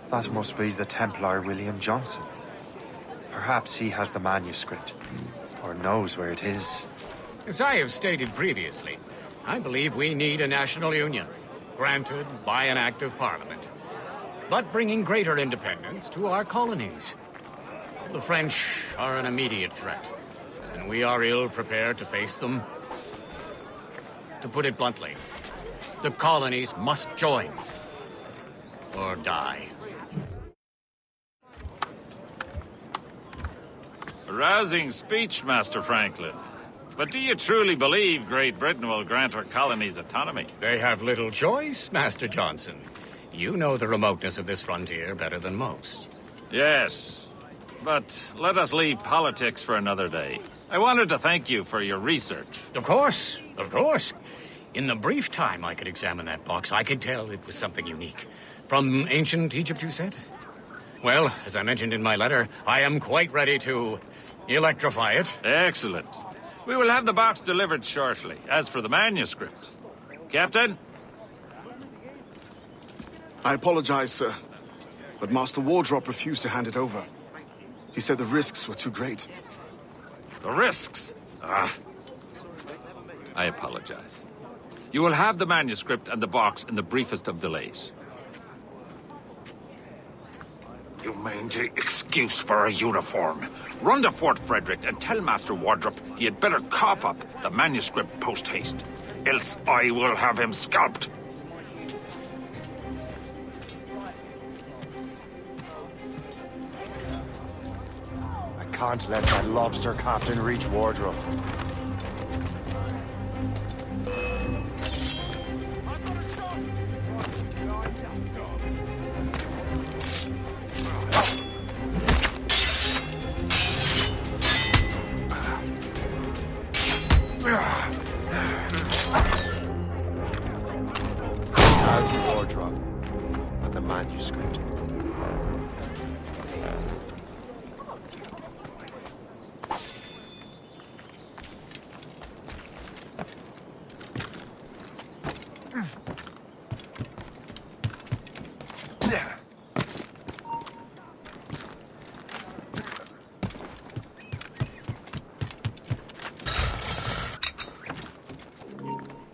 That must be the Templar William Johnson. Perhaps he has the manuscript, or knows where it is. As I have stated previously, I believe we need a national union, granted by an act of parliament, but bringing greater independence to our colonies. The French are an immediate threat, and we are ill prepared to face them. To put it bluntly, the colonies must join, or die. A rousing speech, Master Franklin. But do you truly believe Great Britain will grant her colonies autonomy? They have little choice, Master Johnson. You know the remoteness of this frontier better than most. Yes. But let us leave politics for another day. I wanted to thank you for your research. Of course, of course. In the brief time I could examine that box, I could tell it was something unique. From ancient Egypt, you said? Well, as I mentioned in my letter, I am quite ready to electrify it. Excellent. We will have the box delivered shortly. As for the manuscript... Captain? I apologize, sir. But Master Wardrop refused to hand it over. He said the risks were too great. The risks? Ah. I apologize. You will have the manuscript and the box in the briefest of delays. You mangy excuse for a uniform. Run to Fort Frederick and tell Master Wardrop he had better cough up the manuscript post-haste. Else I will have him scalped. I can't let that lobster captain reach Wardrop. Now to Wardrop and the manuscript.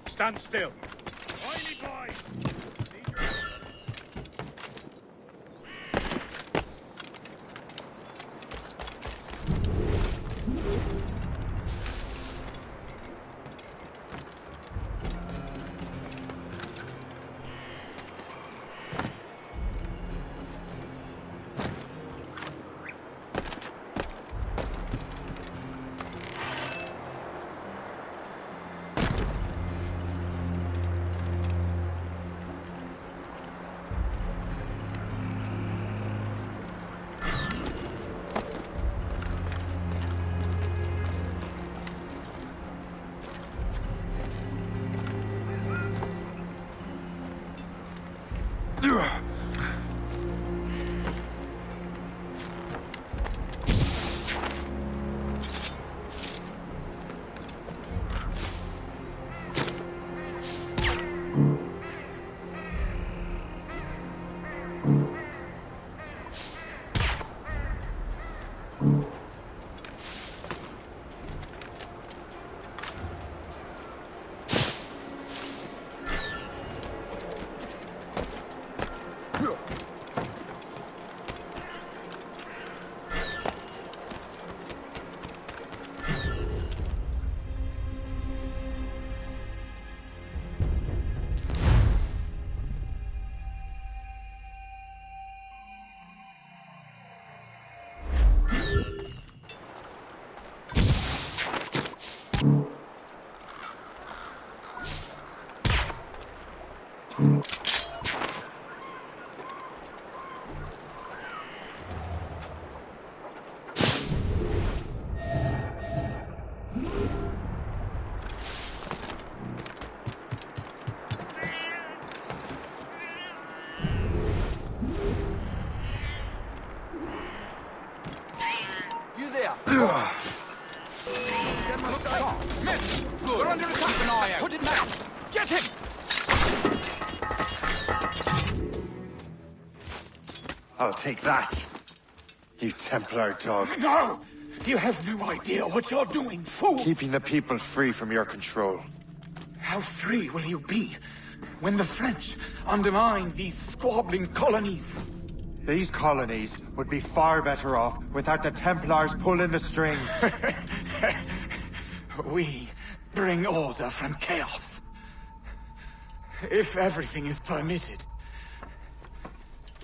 Stand still. Oily boys! We're under attack, Anaya. Hooded man. Get him! I'll take that, you Templar dog. No! You have no idea what you're doing, fool! Keeping the people free from your control. How free will you be when the French undermine these squabbling colonies? These colonies would be far better off without the Templars pulling the strings. We bring order from chaos. If everything is permitted,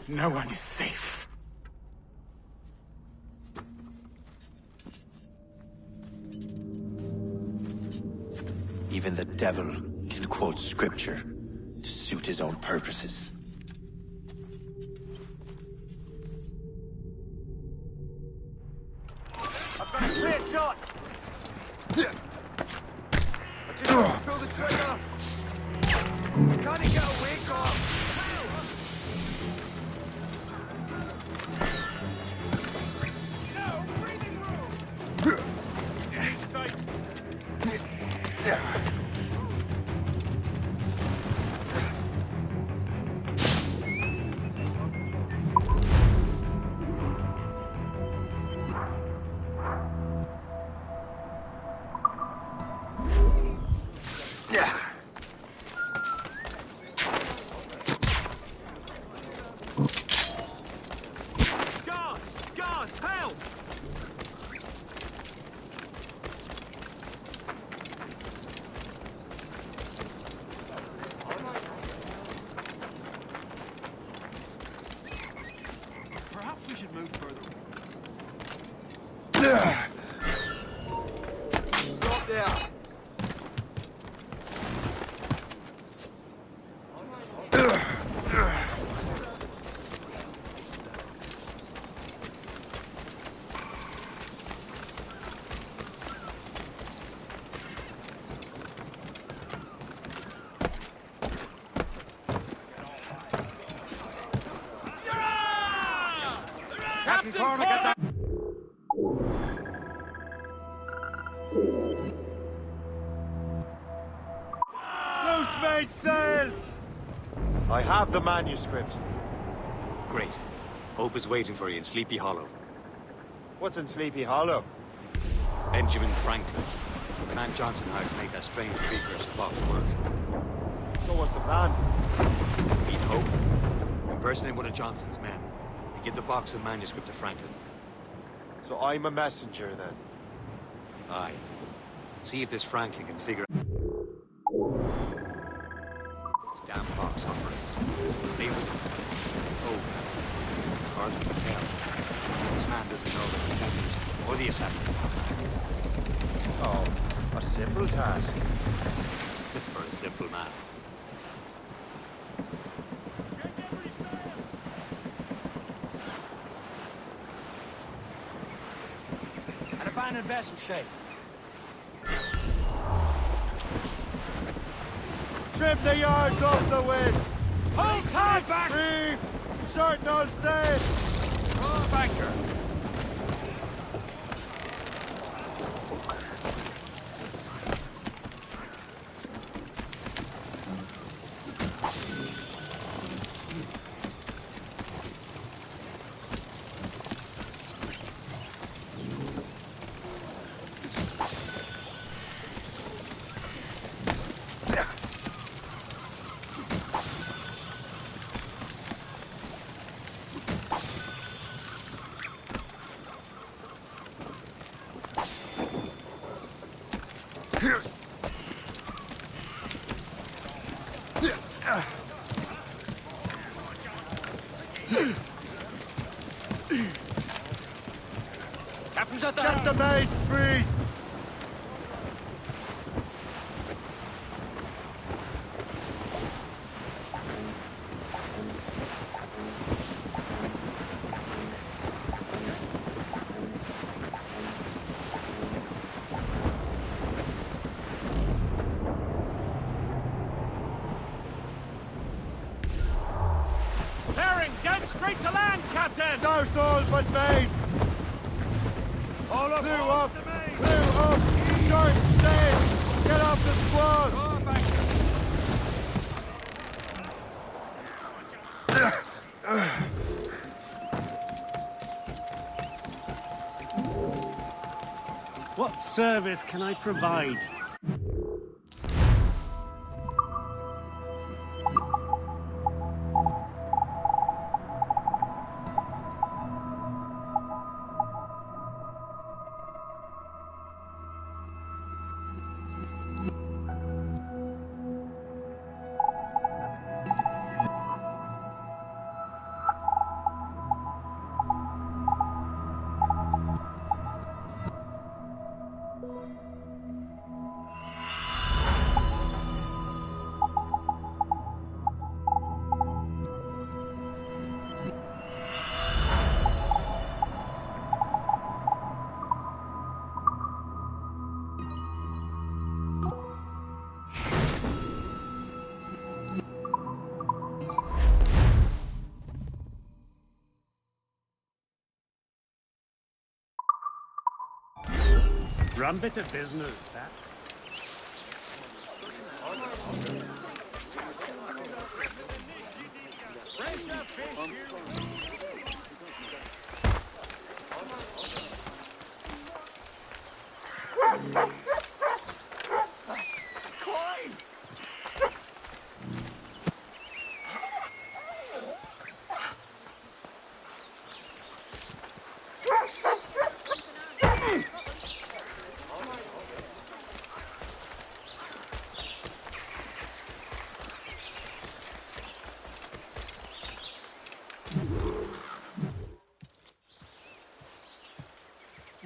no one is safe. Even the devil can quote scripture to suit his own purposes. shot! I just want to pull the trigger! Can't he get away, Carl? Guards, help! Perhaps we should move further. Stop there! Captain Cormac! Loose mainsails! I have the manuscript. Great. Hope is waiting for you in Sleepy Hollow. What's in Sleepy Hollow? Benjamin Franklin. The man Johnson hired to make that strange precursor box work. So what's the plan? Meet Hope. Impersonate one of Johnson's men. And give the box of manuscript to Franklin. So I'm a messenger, then? Aye. See if this Franklin can figure out... Damn box operates. Stay with him. Oh, it's hard to tell. This man doesn't know the pretenders or the assassin. Oh, a simple task. For a simple man. An abandoned vessel, Shay. Trim the yards off the wind! Hold hard back! Reef! Shorten all sail! Oh, banker! Captain's at the Get the mates free! Bearing dead straight to land, Captain! Douse all but mates! All up, Clew all up! the main! Clew up! Short sail! Get off the squad! Oh, banker! What service can I provide? rum bit of business, that.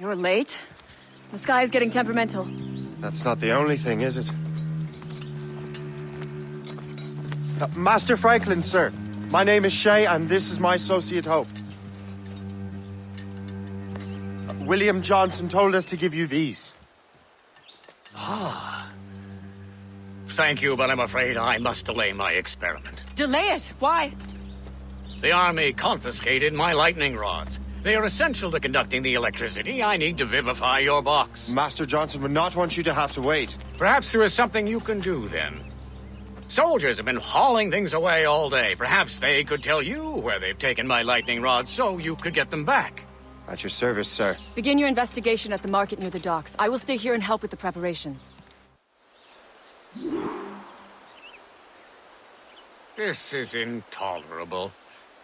You're late. The sky is getting temperamental. That's not the only thing, is it? Master Franklin, sir. My name is Shay, and this is my associate Hope. William Johnson told us to give you these. Thank you, but I'm afraid I must delay my experiment. Delay it? Why? The army confiscated my lightning rods. They are essential to conducting the electricity I need to vivify your box. Master Johnson would not want you to have to wait. Perhaps there is something you can do, then. Soldiers have been hauling things away all day. Perhaps they could tell you where they've taken my lightning rods so you could get them back. At your service, sir. Begin your investigation at the market near the docks. I will stay here and help with the preparations. This is intolerable.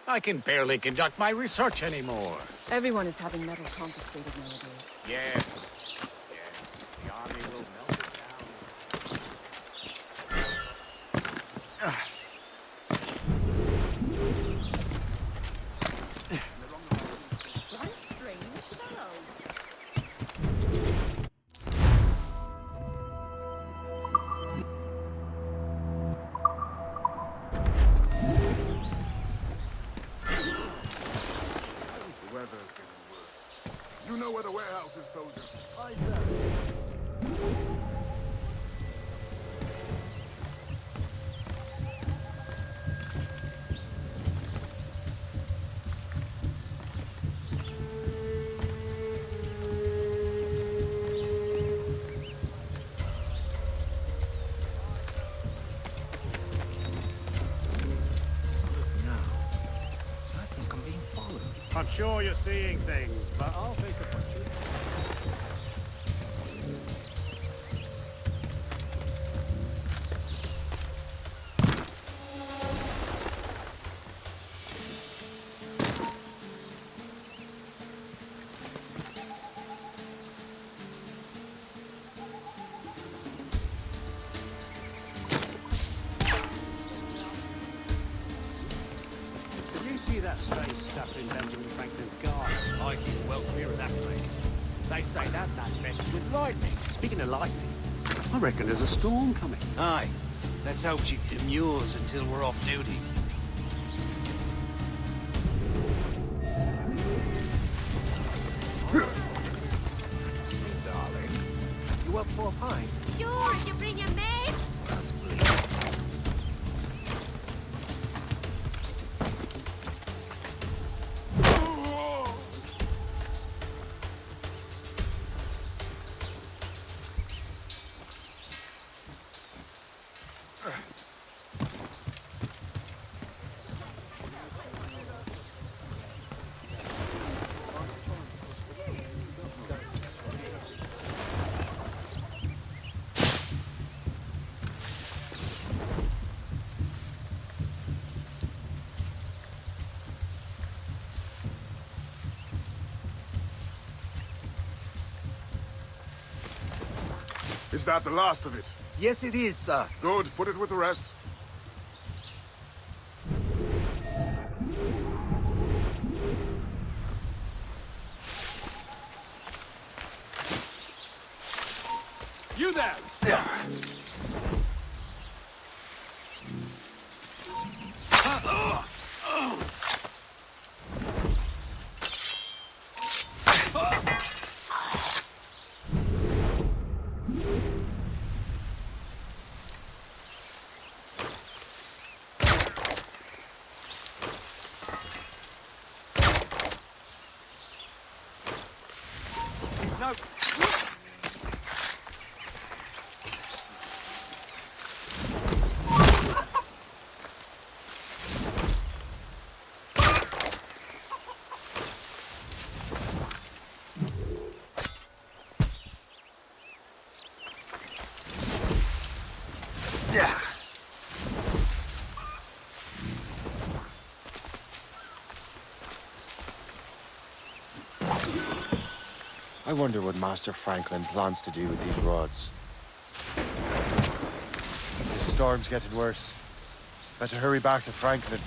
I can barely conduct my research anymore. Everyone is having metal confiscated nowadays. Yes. The army will melt it down. You know where the warehouse is, soldier. I'm sure you're seeing things, but I'll think of what you... Did you see that strange stuff in Benjamin Franklin's garden? I keep well clear of that place. They say that man messes with lightning. Speaking of lightning, I reckon there's a storm coming. Aye. Let's hope she demurs until we're off duty. Darling, you up for a pint? Sure, if you bring your maid. Yes, please. Is that the last of it? Yes, it is, sir. Good. Put it with the rest. You there! I wonder what Master Franklin plans to do with these rods. This storm's getting worse. Better hurry back to Franklin.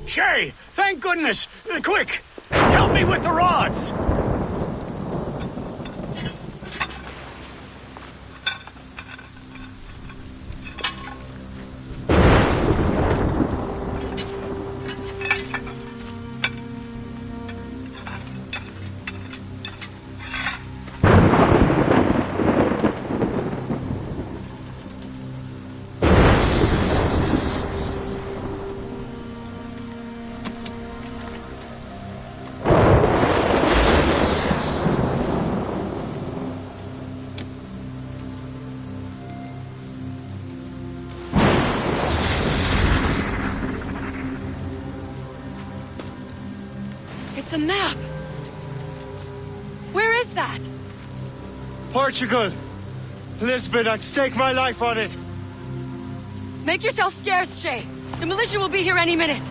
Shay, thank goodness! Quick! Help me with the rods! It's a map! Where is that? Portugal! Lisbon, I'd stake my life on it! Make yourself scarce, Shay. The militia will be here any minute.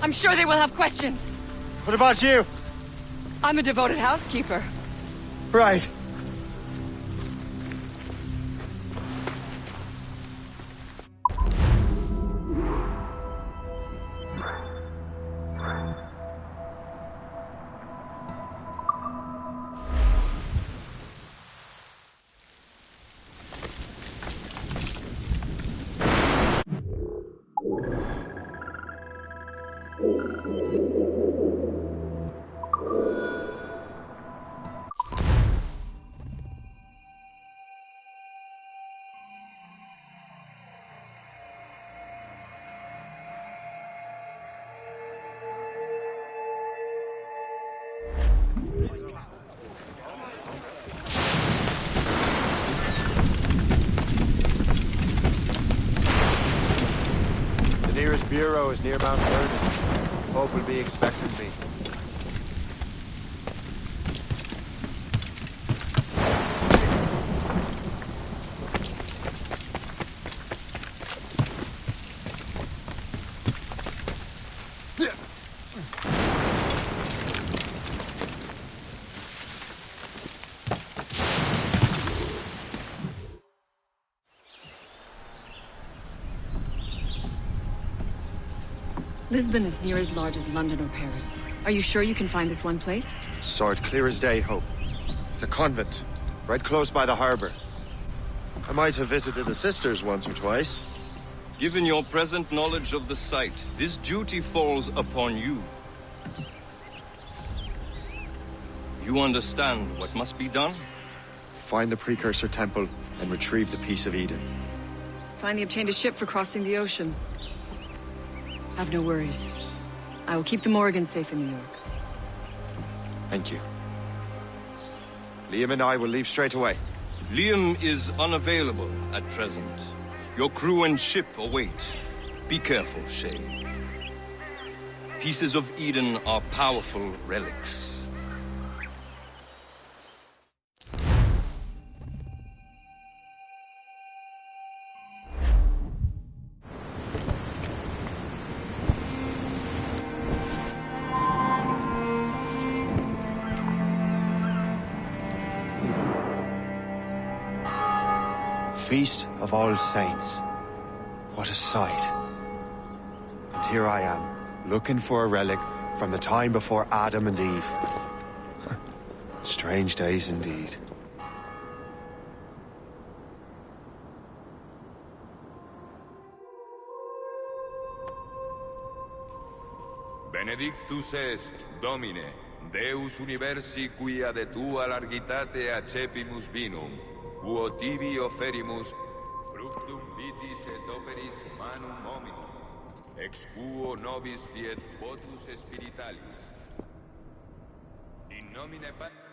I'm sure they will have questions. What about you? I'm a devoted housekeeper. Right. The nearest bureau is near Mount Vernon. Pope will be expecting me. Lisbon is near as large as London or Paris. Are you sure you can find this one place? Saw it clear as day, Hope. It's a convent, right close by the harbor. I might have visited the sisters once or twice. Given your present knowledge of the site, this duty falls upon you. You understand what must be done? Find the precursor temple and retrieve the Piece of Eden. Finally obtained a ship for crossing the ocean. Have no worries. I will keep the Morgans safe in New York. Thank you. Liam and I will leave straight away. Liam is unavailable at present. Your crew and ship await. Be careful, Shay. Pieces of Eden are powerful relics. Feast of All Saints. What a sight. And here I am, looking for a relic from the time before Adam and Eve. Strange days indeed. Benedictus est, Domine, Deus universi quia de tua largitate accepimus vinum, quo tibi oferimus fructum vitis et operis manum hominum, ex quo nobis fiet votus spiritualis. In nomine Patris